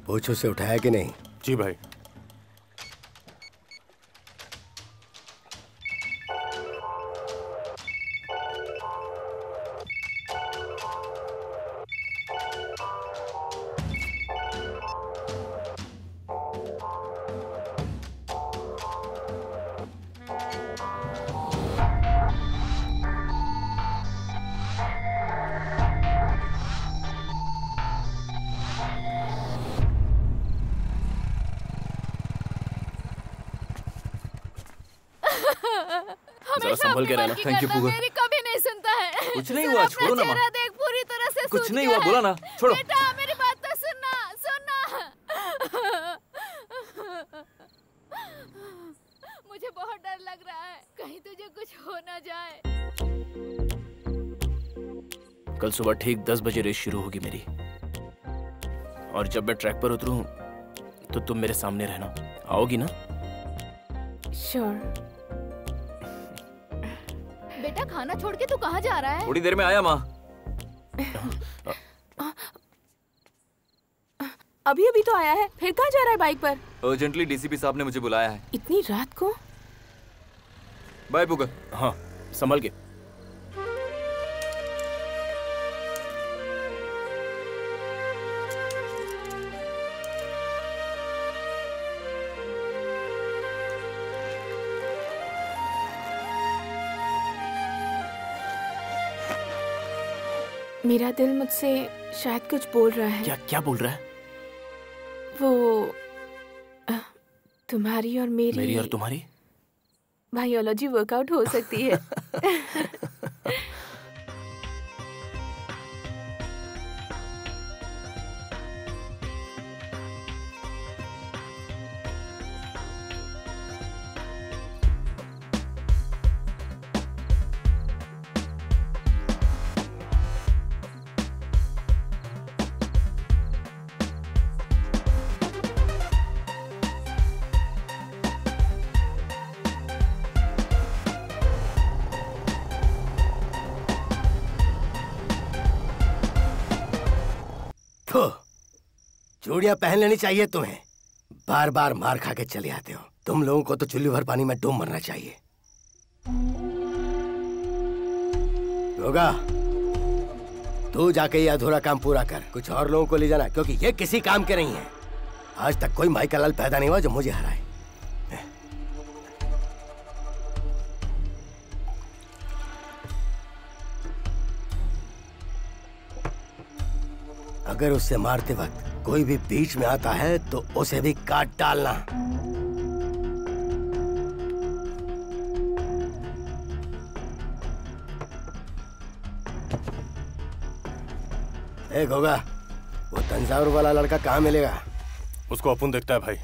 पूछो से उठाया कि नहीं? जी भाई। जरा संभल के रहना। Thank you Pugal. मेरी कभी नहीं सुनता है। कुछ नहीं हुआ, छोड़ो ना माँ। चेहरा देख, पूरी तरह से कुछ सूज नहीं गया हुआ, है। बोला ना, छोड़ो। बेटा मेरी बात तो सुनना सुनना। मुझे बहुत डर लग रहा है, कहीं तुझे कुछ हो ना जाए। कल सुबह ठीक 10 बजे रेस शुरू होगी मेरी, और जब मैं ट्रैक पर उतरूं तो तुम मेरे सामने रहना। आओगी ना? श्योर। बेटा खाना छोड़ के तू कहाँ जा रहा है? थोड़ी देर में आया माँ। अभी अभी तो आया है, फिर कहाँ जा रहा है बाइक पर? अर्जेंटली डीसीपी साहब ने मुझे बुलाया है। इतनी रात को? बाय पूगल। हाँ, संभल के। मेरा दिल मुझसे शायद कुछ बोल रहा है। क्या क्या बोल रहा है? वो तुम्हारी और मेरी और तुम्हारी बायोलॉजी वर्कआउट हो सकती है। चूड़ियां पहन लेनी चाहिए तुम्हें। बार बार मार खा के चले आते हो। तुम लोगों को तो चुल्ली भर पानी में डूब मरना चाहिए। होगा तू जाके ये अधूरा काम पूरा कर, कुछ और लोगों को ले जाना, क्योंकि ये किसी काम के नहीं है। आज तक कोई माइका लाल पैदा नहीं हुआ जो मुझे हराए। अगर उससे मारते वक्त कोई भी बीच में आता है तो उसे भी काट डालना। एक होगा वो तंजावुर वाला लड़का कहाँ मिलेगा? उसको अपन देखता है भाई।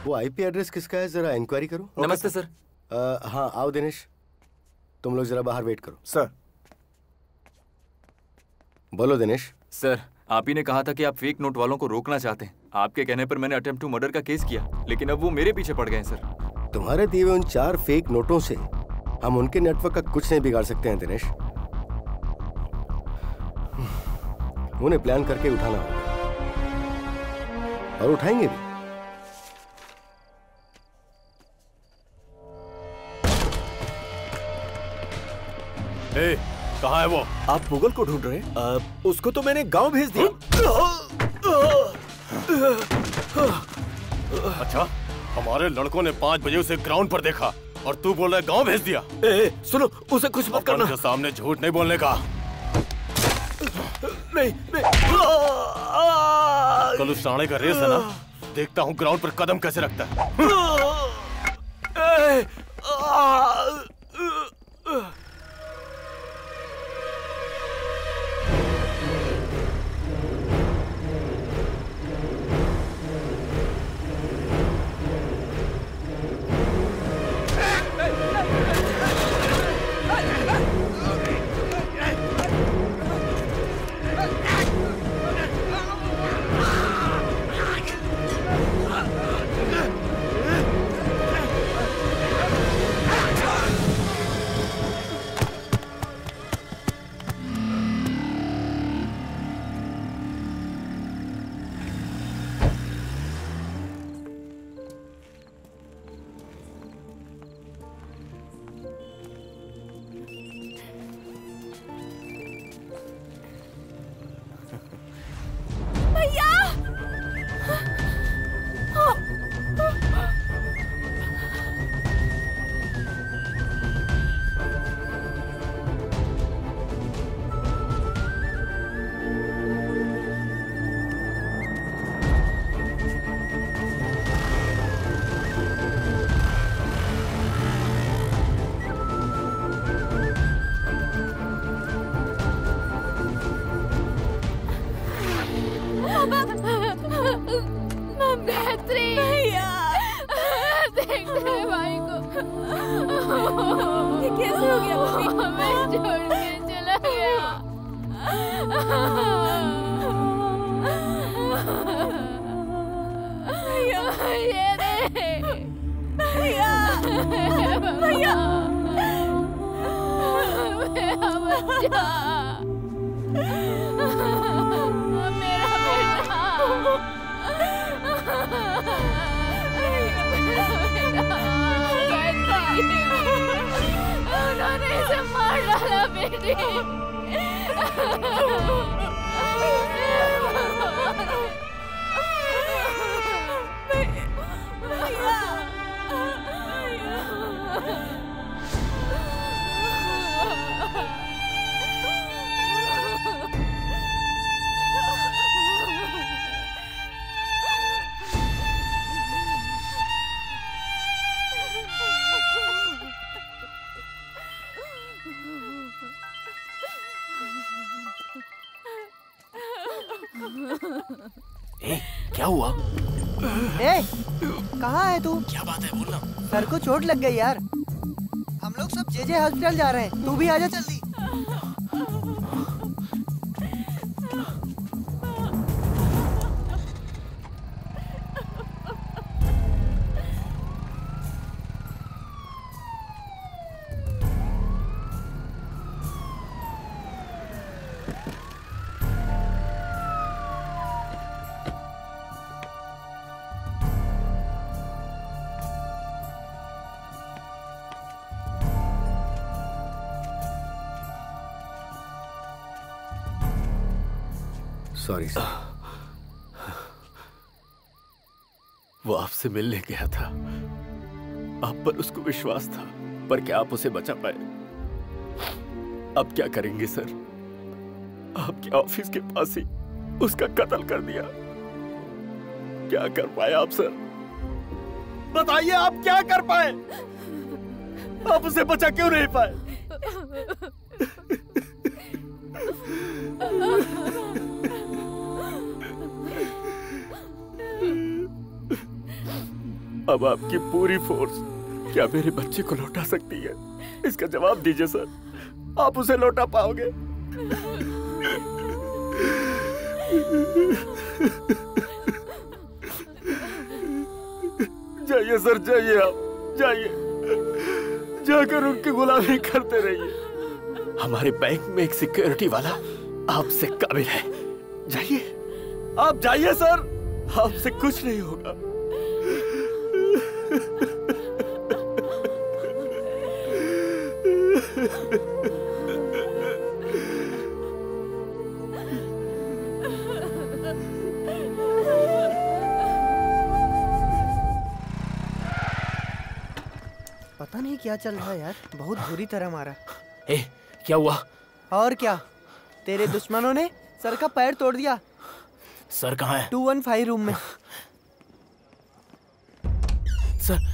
वो आईपी एड्रेस किसका है, जरा इंक्वायरी करो। नमस्ते सर। हाँ आओ दिनेश, तुम लोग जरा बाहर वेट करो। सर। बोलो दिनेश। सर, आप ही ने कहा था कि आप फेक नोट वालों को रोकना चाहते हैं। आपके कहने पर मैंने अटेम्प्ट टू मर्डर का केस किया, लेकिन अब वो मेरे पीछे पड़ गए हैं सर। तुम्हारे दिए हुए उन 4 फेक नोटों से हम उनके नेटवर्क का कुछ नहीं बिगाड़ सकते हैं दिनेश। उन्हें प्लान करके उठाना होगा और उठाएंगे भी। ए, कहाँ है वो? आप पुगल को ढूंढ रहे हैं? उसको तो मैंने गांव भेज दिया। अच्छा, हमारे लड़कों ने 5 बजे उसे ग्राउंड पर देखा और तू बोल रहा है गांव भेज दिया? सुनो, उसे कुछ मत करना। के सामने झूठ नहीं बोलने का। नहीं। कल उस साणे का रेस है ना, देखता हूँ ग्राउंड पर कदम कैसे रखता है। क्या हुआ? ए, कहाँ है तू? क्या बात है, बोलना। सर को चोट लग गई यार। हम लोग सब जेजे हॉस्पिटल जा रहे हैं, तू भी आजा जल्दी। Sorry sir. वो आपसे मिलने गया था, आप पर उसको विश्वास था, पर क्या आप उसे बचा पाए? अब क्या करेंगे सर? आपके ऑफिस के पास ही उसका कत्ल कर दिया। क्या कर पाए आप सर? बताइए, आप क्या कर पाए? आप उसे बचा क्यों नहीं पाए? अब आपकी पूरी फोर्स क्या मेरे बच्चे को लौटा सकती है? इसका जवाब दीजिए सर। आप उसे लौटा पाओगे? जाइए सर, जाइए, आप जाइए, जाकर उनकी गुलामी करते रहिए। हमारे बैंक में एक सिक्योरिटी वाला आपसे काबिल है। जाइए, आप जाइए सर, आपसे कुछ नहीं होगा। पता नहीं क्या चल रहा है यार, बहुत बुरी तरह मारा। ए, क्या हुआ? और क्या, तेरे दुश्मनों ने सर का पैर तोड़ दिया। सर कहाँ है? 215 रूम में। सर,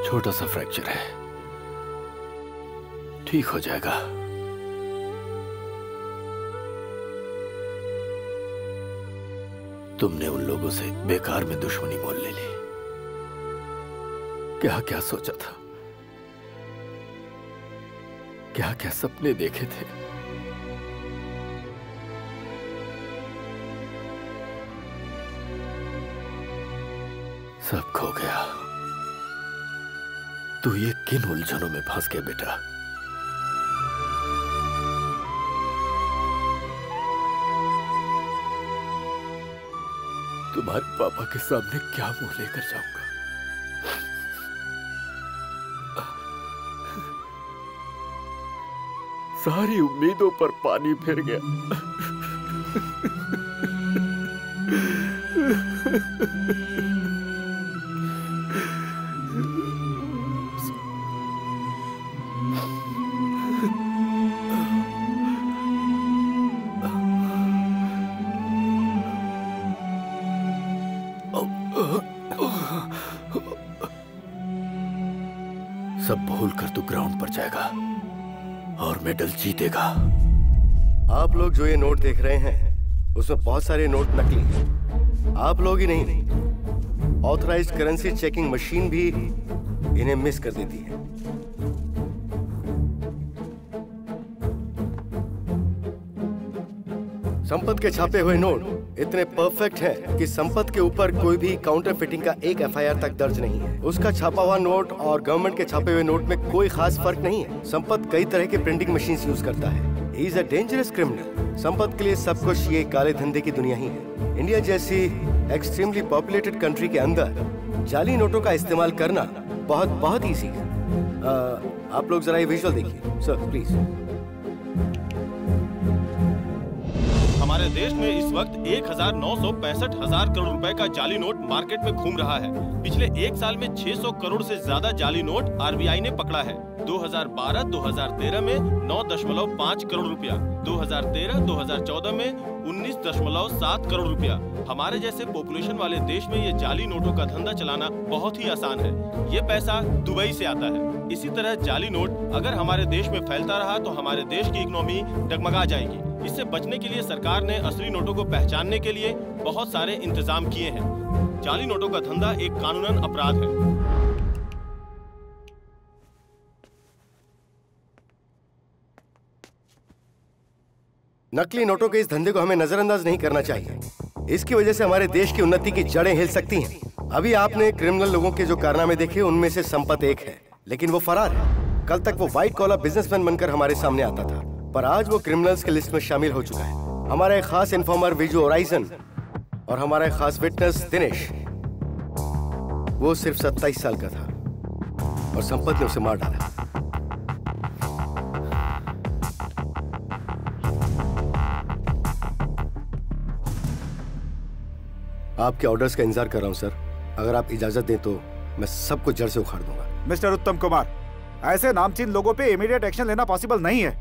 छोटा सा फ्रैक्चर है, ठीक हो जाएगा। तुमने उन लोगों से बेकार में दुश्मनी मोल ले ली। क्या क्या सोचा था, क्या क्या सपने देखे थे। सब खो गया। तू ये किन उलझनों में फंस गया बेटा? तुम्हारे पापा के सामने क्या मुंह लेकर जाऊंगा? सारी उम्मीदों पर पानी फिर गया। सब भूल कर तू ग्राउंड पर जाएगा और मेडल जीतेगा। आप लोग जो ये नोट देख रहे हैं उसमें बहुत सारे नोट नकली हैं। आप लोग ही नहीं, ऑथराइज्ड करेंसी चेकिंग मशीन भी इन्हें मिस कर देती है। संपत के छापे हुए नोट इतने परफेक्ट हैं कि संपत के ऊपर कोई भी काउंटर फिटिंग का एक एफआईआर तक दर्ज नहीं है। उसका छापा हुआ नोट और गवर्नमेंट के छापे हुए नोट में कोई खास फर्क नहीं है। संपत कई तरह के प्रिंटिंग मशीन यूज करता है। He is a dangerous criminal. Sampat के लिए सब कुछ ये काले धंधे की दुनिया ही है। इंडिया जैसी एक्सट्रीमली पॉपुलेटेड कंट्री के अंदर जाली नोटों का इस्तेमाल करना बहुत ईजी है। आप लोग जरा ये विजुअल देखिए सर प्लीज। हमारे देश में इस वक्त 1,965,000 करोड़ रुपए का जाली नोट मार्केट में घूम रहा है। पिछले एक साल में 600 करोड़ से ज्यादा जाली नोट आरबीआई ने पकड़ा है। 2012-2013 में 9.5 करोड़ रुपया, 2013-2014 में 19.7 करोड़ रुपया। हमारे जैसे पॉपुलेशन वाले देश में ये जाली नोटों का धंधा चलाना बहुत ही आसान है। ये पैसा दुबई से आता है। इसी तरह जाली नोट अगर हमारे देश में फैलता रहा तो हमारे देश की इकोनॉमी डगमगा जाएगी। इससे बचने के लिए सरकार ने असली नोटों को पहचानने के लिए बहुत सारे इंतजाम किए हैं। जाली नोटों का धंधा एक कानूनन अपराध है। नकली नोटों के इस धंधे को हमें नजरअंदाज नहीं करना चाहिए। इसकी वजह से हमारे देश की उन्नति की जड़ें हिल सकती हैं। अभी आपने क्रिमिनल लोगों के जो कारनामे देखे उनमें से संपत एक है, लेकिन वो फरार है। कल तक वो व्हाइट कॉलर बिजनेसमैन बनकर हमारे सामने आता था, पर आज वो क्रिमिनल्स की लिस्ट में शामिल हो चुका है। हमारा एक खास इन्फॉर्मर विजू ओराइजन और हमारा एक खास विटनेस दिनेश, वो सिर्फ 27 साल का था और संपत ने उसे मार डाला। आपके ऑर्डर्स का इंतजार कर रहा हूं सर। अगर आप इजाजत दें तो मैं सबको जड़ से उखाड़ दूंगा। मिस्टर उत्तम कुमार, ऐसे नामचीन लोगों पे इमीडिएट एक्शन लेना पॉसिबल नहीं है।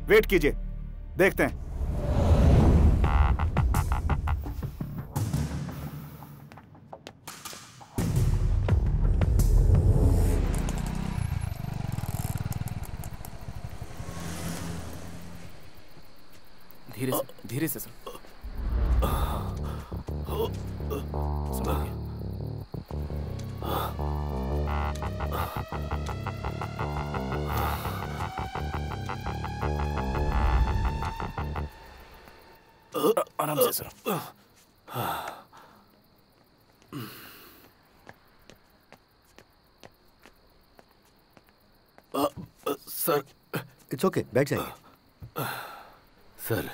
वेट कीजिए, देखते हैं। धीरे से सर। आराम से सर। सर इट्स ओके, बैठ जाइए। सर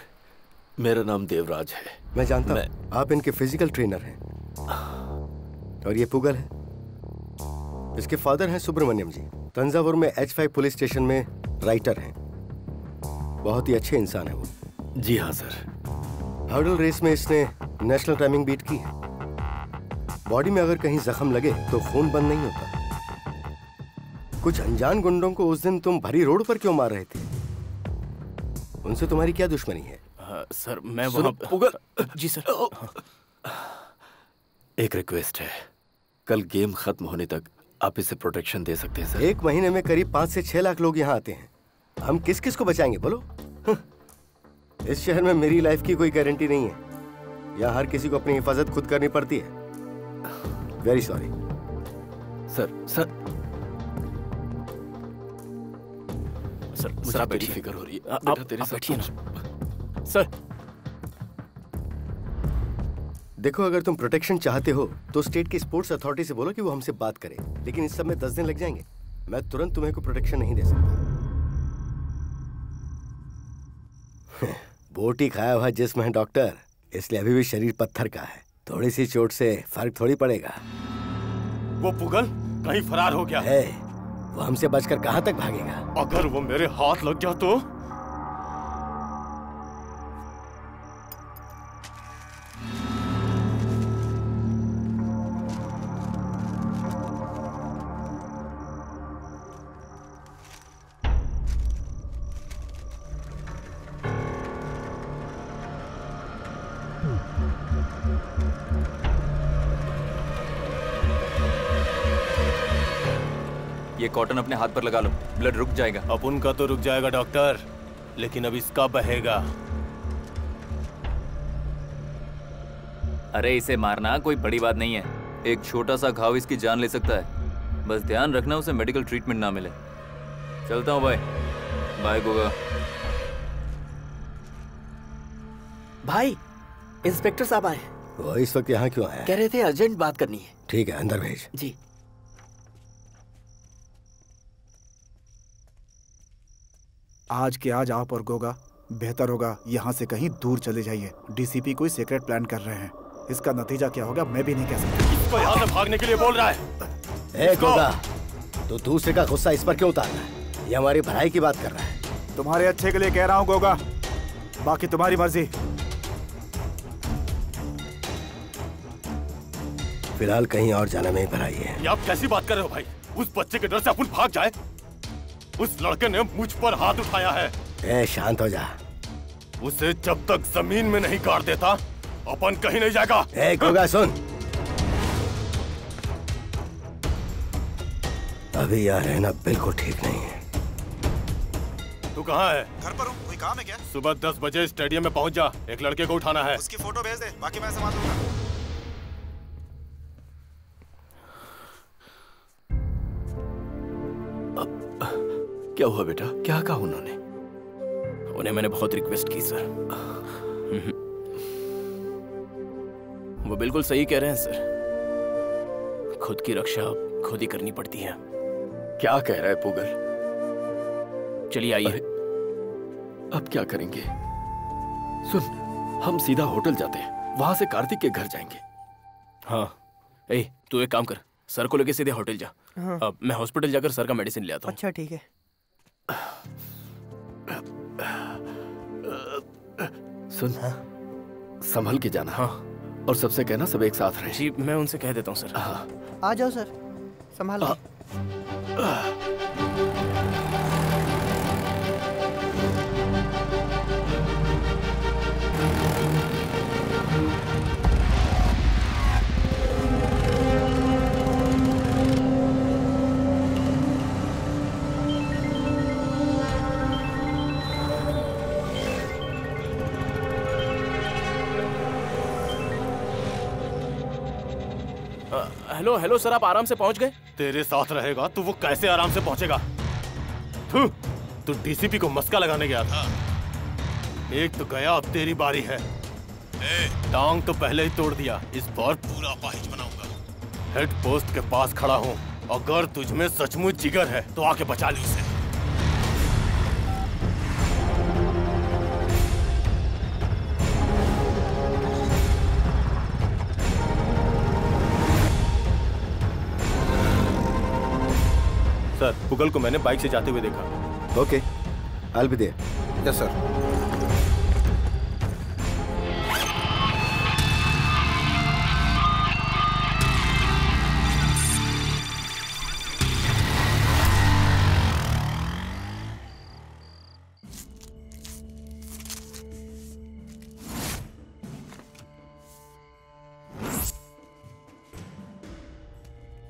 मेरा नाम देवराज है। मैं जानता हूँ आप इनके फिजिकल ट्रेनर हैं। और ये पुगल है, इसके फादर हैं सुब्रमण्यम जी, तंजावुर में H5 पुलिस स्टेशन में राइटर हैं। बहुत ही अच्छे इंसान है वो। जी हाँ सर। हर्डल रेस में इसने नेशनल टाइमिंग बीट की है। बॉडी में अगर कहीं जख्म लगे तो खून बंद नहीं होता। कुछ अनजान गुंडों को उस दिन तुम भरी रोड पर क्यों मार रहे थे? उनसे तुम्हारी क्या दुश्मनी है? सर मैं वहाँ पुगल जी सर। एक रिक्वेस्ट है, कल गेम खत्म होने तक आप इसे प्रोटेक्शन दे सकते हैं सर? एक महीने में करीब 5 से 6 लाख लोग यहाँ आते हैं। हम किस किस को बचाएंगे बोलो? इस शहर में मेरी लाइफ की कोई गारंटी नहीं है। यहाँ हर किसी को अपनी हिफाजत खुद करनी पड़ती है। वेरी सॉरी सर मुझे बड़ी फिक्र हो रही है। आप बैठिए ना सर। देखो, अगर तुम प्रोटेक्शन चाहते हो तो स्टेट की स्पोर्ट्स अथॉरिटी से बोलो कि वो हमसे बात करे, लेकिन इस सब में 10 दिन लग जाएंगे। मैं तुरंत तुम्हें कोई प्रोटेक्शन नहीं दे सकता। बोटी खाया हुआ जिस्म है डॉक्टर, इसलिए अभी भी शरीर पत्थर का है। थोड़ी सी चोट से फर्क थोड़ी पड़ेगा। वो पुगल कहीं फरार हो गया है। वो हमसे बचकर कहां तक भागेगा? अगर वो मेरे हाथ लग गया तो? ये कॉटन अपने हाथ पर लगा लो, ब्लड रुक जाएगा। अब उनका तो रुक जाएगा डॉक्टर, लेकिन अब इसका बहेगा। अरे इसे मारना कोई बड़ी बात नहीं है। एक छोटा सा घाव इसकी जान ले सकता है। बस ध्यान रखना उसे मेडिकल ट्रीटमेंट ना मिले। चलता हूँ भाई। बाय गोगा। भाई इंस्पेक्टर साहब आए। वो इस वक्त यहाँ क्यों आया? कह रहे थे अर्जेंट बात करनी है। ठीक है, अंदर भेज। जी। आज के आज आप और गोगा बेहतर होगा यहाँ से कहीं दूर चले जाइए। डीसीपी कोई सीक्रेट प्लान कर रहे हैं। इसका नतीजा क्या होगा मैं भी नहीं कह सकता। इसको यहाँ से भागने के लिए बोल रहा है। ए गोगा, तो दूसरे का गुस्सा इस पर क्यों उतार रहा है? ये हमारी भलाई की बात कर रहा है। तुम्हारे अच्छे के लिए कह रहा हूँ गोगा, बाकी तुम्हारी मर्जी। फिलहाल कहीं और जाना में ही भलाई है। ये आप कैसी बात कर रहे हो भाई? उस बच्चे के डर से अपन भाग जाए? उस लड़के ने मुझ पर हाथ उठाया है। ए, शांत हो जा। उसे जब तक जमीन में नहीं गाड़ देता अपन कहीं नहीं जाएगा। ए गोगा सुन, अभी यहाँ रहना बिल्कुल ठीक नहीं है। तू कहाँ है? घर पर हूँ। कोई काम है क्या? सुबह 10 बजे स्टेडियम में पहुँच जा, एक लड़के को उठाना है। उसकी फोटो भेज दे, बाकी मैं संभाल लूंगा। क्या हुआ बेटा? क्या कहा उन्होंने? उन्हें मैंने बहुत रिक्वेस्ट की सर। वो बिल्कुल सही कह रहे हैं सर, खुद की रक्षा खुद ही करनी पड़ती है। क्या कह रहा है पुगल? चलिए आइए। अब क्या करेंगे? सुन, हम सीधा होटल जाते हैं, वहां से कार्तिक के घर जाएंगे। हाँ, ए, तू एक काम कर, सर को लेके सीधे होटल जा। हाँ। अब मैं हॉस्पिटल जाकर सर का मेडिसिन ले आता हूँ। अच्छा ठीक है। सुन, संभल के जाना। हाँ, और सबसे कहना सब एक साथ रहे। जी मैं उनसे कह देता हूँ सर। हाँ, आ जाओ सर, संभाल लो। हेलो हेलो सर, आप आराम से पहुंच गए? तेरे साथ रहेगा तो वो कैसे आराम से पहुंचेगा? तू डीसीपी को मस्का लगाने गया था। एक तो गया, अब तेरी बारी है। टांग तो पहले ही तोड़ दिया, इस बार पूरा अपाहिज बनाऊंगा। हेड पोस्ट के पास खड़ा हूँ, अगर तुझमें सचमुच जिगर है तो आके बचा ली उसे। सर, पुगल को मैंने बाइक से जाते हुए देखा। Okay, I'll be there। Yes sir.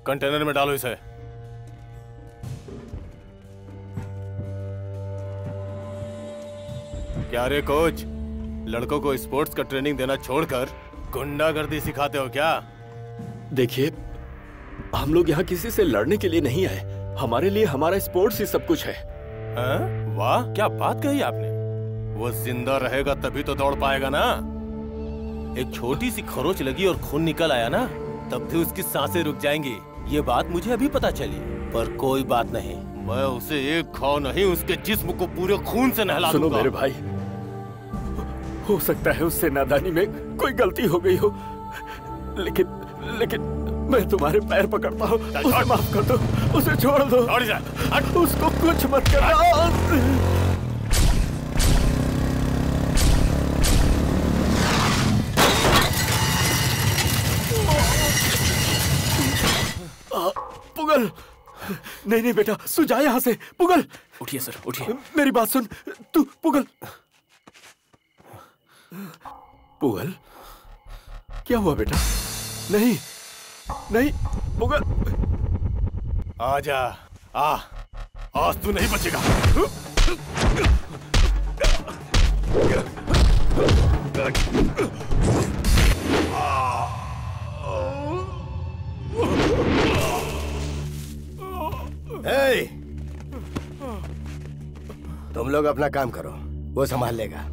Container में डालो इसे। क्या रे कोच, लड़कों को स्पोर्ट्स का ट्रेनिंग देना छोड़कर गुंडागर्दी सिखाते हो क्या? देखिए, हम लोग यहाँ किसी से लड़ने के लिए नहीं आए, हमारे लिए हमारा स्पोर्ट्स ही सब कुछ है। वाह, क्या बात कही आपने। वो जिंदा रहेगा तभी तो दौड़ पाएगा ना। एक छोटी सी खरोच लगी और खून निकल आया ना, तब भी उसकी सांसें रुक जाएंगी। ये बात मुझे अभी पता चली, पर कोई बात नहीं, मैं उसे एक घाव नहीं उसके जिस्म को पूरे खून से नहला दूंगा। सुनो मेरे भाई, हो सकता है उससे नादानी में कोई गलती हो गई हो, लेकिन मैं तुम्हारे पैर पकड़ता हूँ, उसे माफ कर दो, उसे छोड़ दो, उसको कुछ मत करना। पुगल, नहीं बेटा, तू जा यहाँ से। पुगल, उठिए सर, उठिए। मेरी बात सुन, तू पुगल। पुगल, क्या हुआ बेटा? नहीं नहीं पुगल, आजा, आज तू नहीं बचेगा। तुम लोग अपना काम करो, वो संभाल लेगा।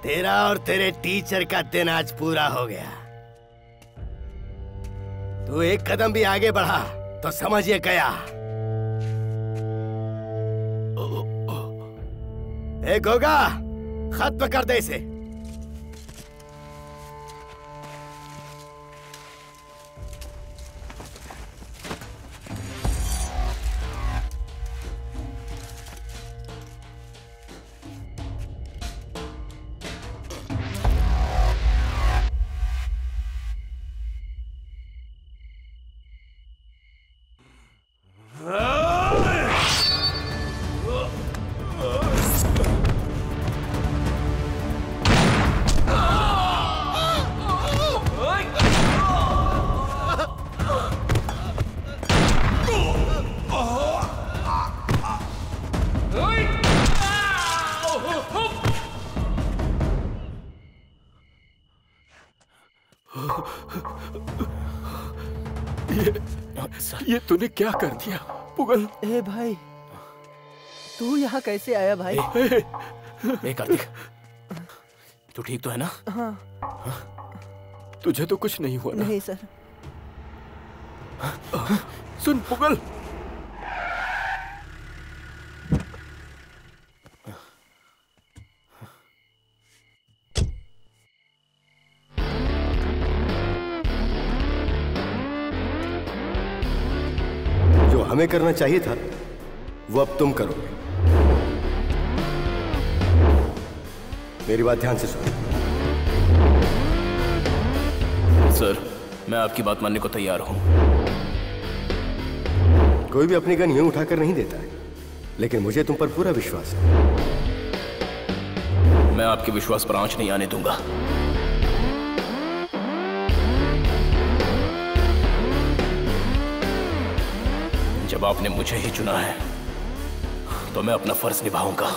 तेरा और तेरे टीचर का दिन आज पूरा हो गया। तू एक कदम भी आगे बढ़ा तो समझ ये गया। ए गोगा, खत्म कर दे इसे। ये तूने क्या कर दिया पुगल? ए भाई, तू यहाँ कैसे आया भाई? ए कार्तिक, तू ठीक तो है ना? हाँ। तुझे तो कुछ नहीं हुआ ना? नहीं सर। सुन पुगल, हमें करना चाहिए था वो अब तुम करोगे। मेरी बात ध्यान से सुनो। सर, मैं आपकी बात मानने को तैयार हूं। कोई भी अपनी गन यूं उठाकर नहीं देता है, लेकिन मुझे तुम पर पूरा विश्वास है। मैं आपके विश्वास पर आंच नहीं आने दूंगा। जब आपने मुझे ही चुना है तो मैं अपना फर्ज निभाऊंगा।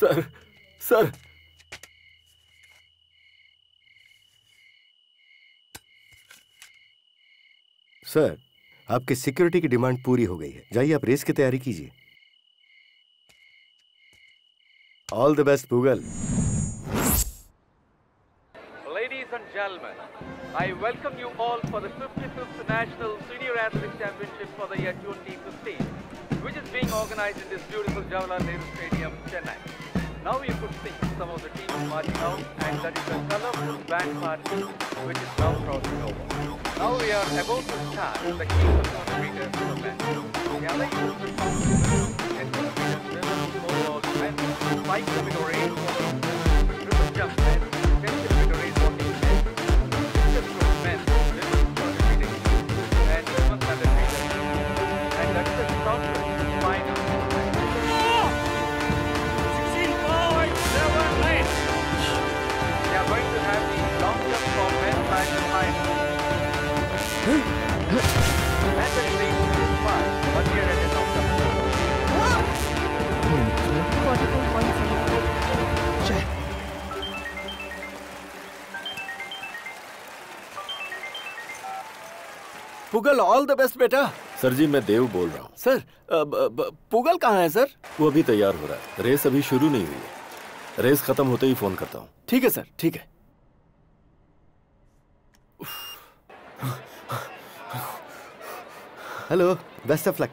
सर सर सर, आपकी सिक्योरिटी की डिमांड पूरी हो गई है। जाइए आप रेस की तैयारी कीजिए। All the best Pugal. Ladies and gentlemen, I welcome you all for the 55th National Senior Athletics Championship for the year 2015, which is being organized in this beautiful Jawaharlal Nehru Stadium, Chennai. Now you could see some of the teams marching out, and that is the colorful band party, which is now crossing over. Now we are about to start the key 200 meters event. The other events will come to the 10 meters women, overall men, 5 km race walking, triple jump men, 10 km race walking men, distance throw men, women's 200 meters, and women's 100 meters. And that is the short final. 16.7 lanes. We are going to have the long jump for men and the final. Pugal, all the best बेटा। Sir जी, मैं देव बोल रहा हूँ। Sir, पुगल कहाँ है sir? वो अभी तैयार हो रहा है। रेस अभी शुरू नहीं हुई है। रेस खत्म होते ही फोन करता हूँ। ठीक है सर, ठीक है। Hello, best of luck.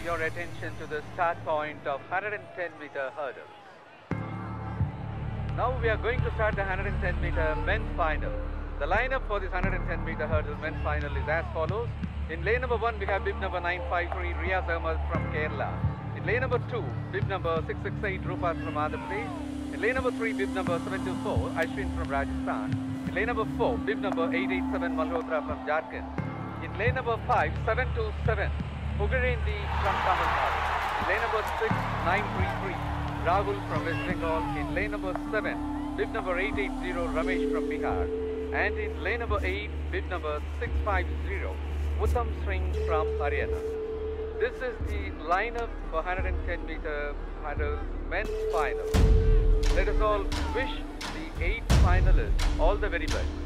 Your attention to the start point of 110-meter hurdle. Now we are going to start the 110-meter men's final. The lineup for this 110-meter hurdle men's final is as follows. In lane number 1, we have bib number 953, Riaz Ahmed from Kerala. In lane number 2, bib number 668, Rupas from Andhra Pradesh. In lane number 3, bib number 724, Ashwin from Rajasthan. In lane number 4, bib number 887, Malhotra from Jharkhand. In lane number 5, 727, Ugarindi from Tamil Nadu. In lane number 6, 933, Rahul from West Bengal. In lane number 7, bib number 880, Ramesh from Bihar. And in lane number 8, bib number 650, Uttam Singh from Haryana. This is the lineup for 110-meter hurdle men's final. Let us all wish the 8 finalists all the very best.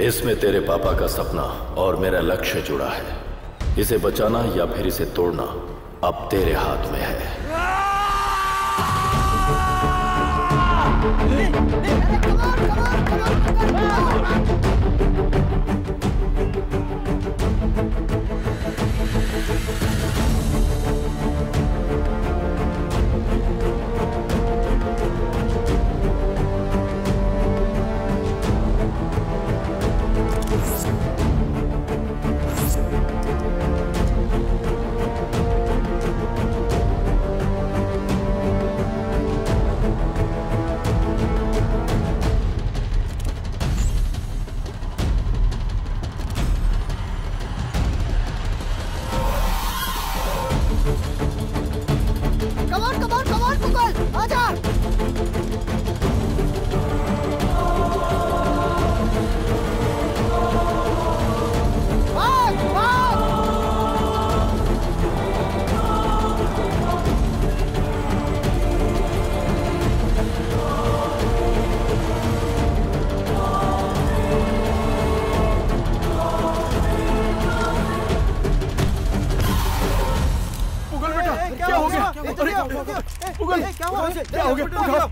इसमें तेरे पापा का सपना और मेरा लक्ष्य जुड़ा है। इसे बचाना या फिर इसे तोड़ना अब तेरे हाथ में है।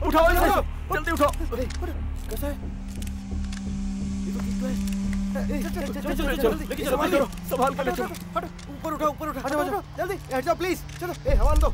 उठाओ जल्दी उठाओ। कैसा है? चलो संभाल कर ले चलो। ऊपर उठाओ जल्दी। हेड जाओ प्लीज। चलो हवा दो।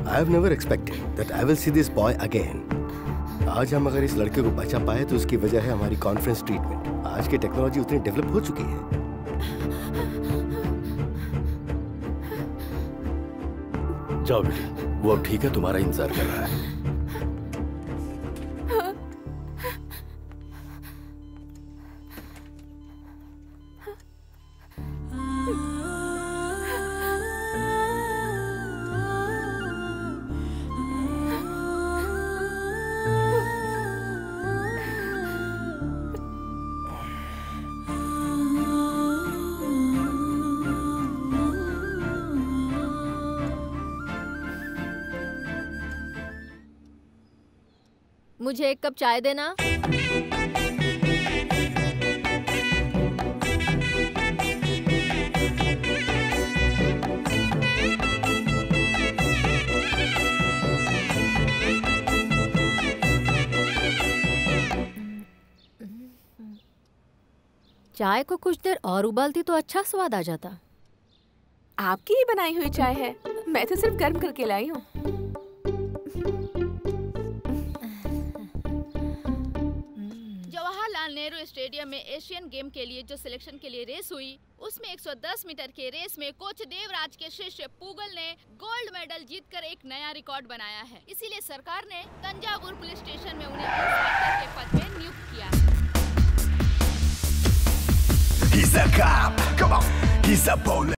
I have never expected that I will see this boy again. आज हम अगर इस लड़के को बचा पाए तो उसकी वजह है हमारी कॉन्फ्रेंस ट्रीटमेंट। आज की टेक्नोलॉजी उतनी डेवलप हो चुकी है। जाओ बेटी, वो अब ठीक है, तुम्हारा इंतजार कर रहा है। मुझे एक कप चाय देना। चाय को कुछ देर और उबालती तो अच्छा स्वाद आ जाता। आपकी ही बनाई हुई चाय है, मैं तो सिर्फ गर्म करके लाई हूँ। नेहरू स्टेडियम में एशियन गेम के लिए जो सिलेक्शन के लिए रेस हुई, उसमें 110 मीटर के रेस में कोच देवराज के शिष्य पूगल ने गोल्ड मेडल जीतकर एक नया रिकॉर्ड बनाया है। इसीलिए सरकार ने तंजावुर पुलिस स्टेशन में उन्हें इंस्पेक्टर के पद पे नियुक्त किया है। He's a cop. Come on. He's a police.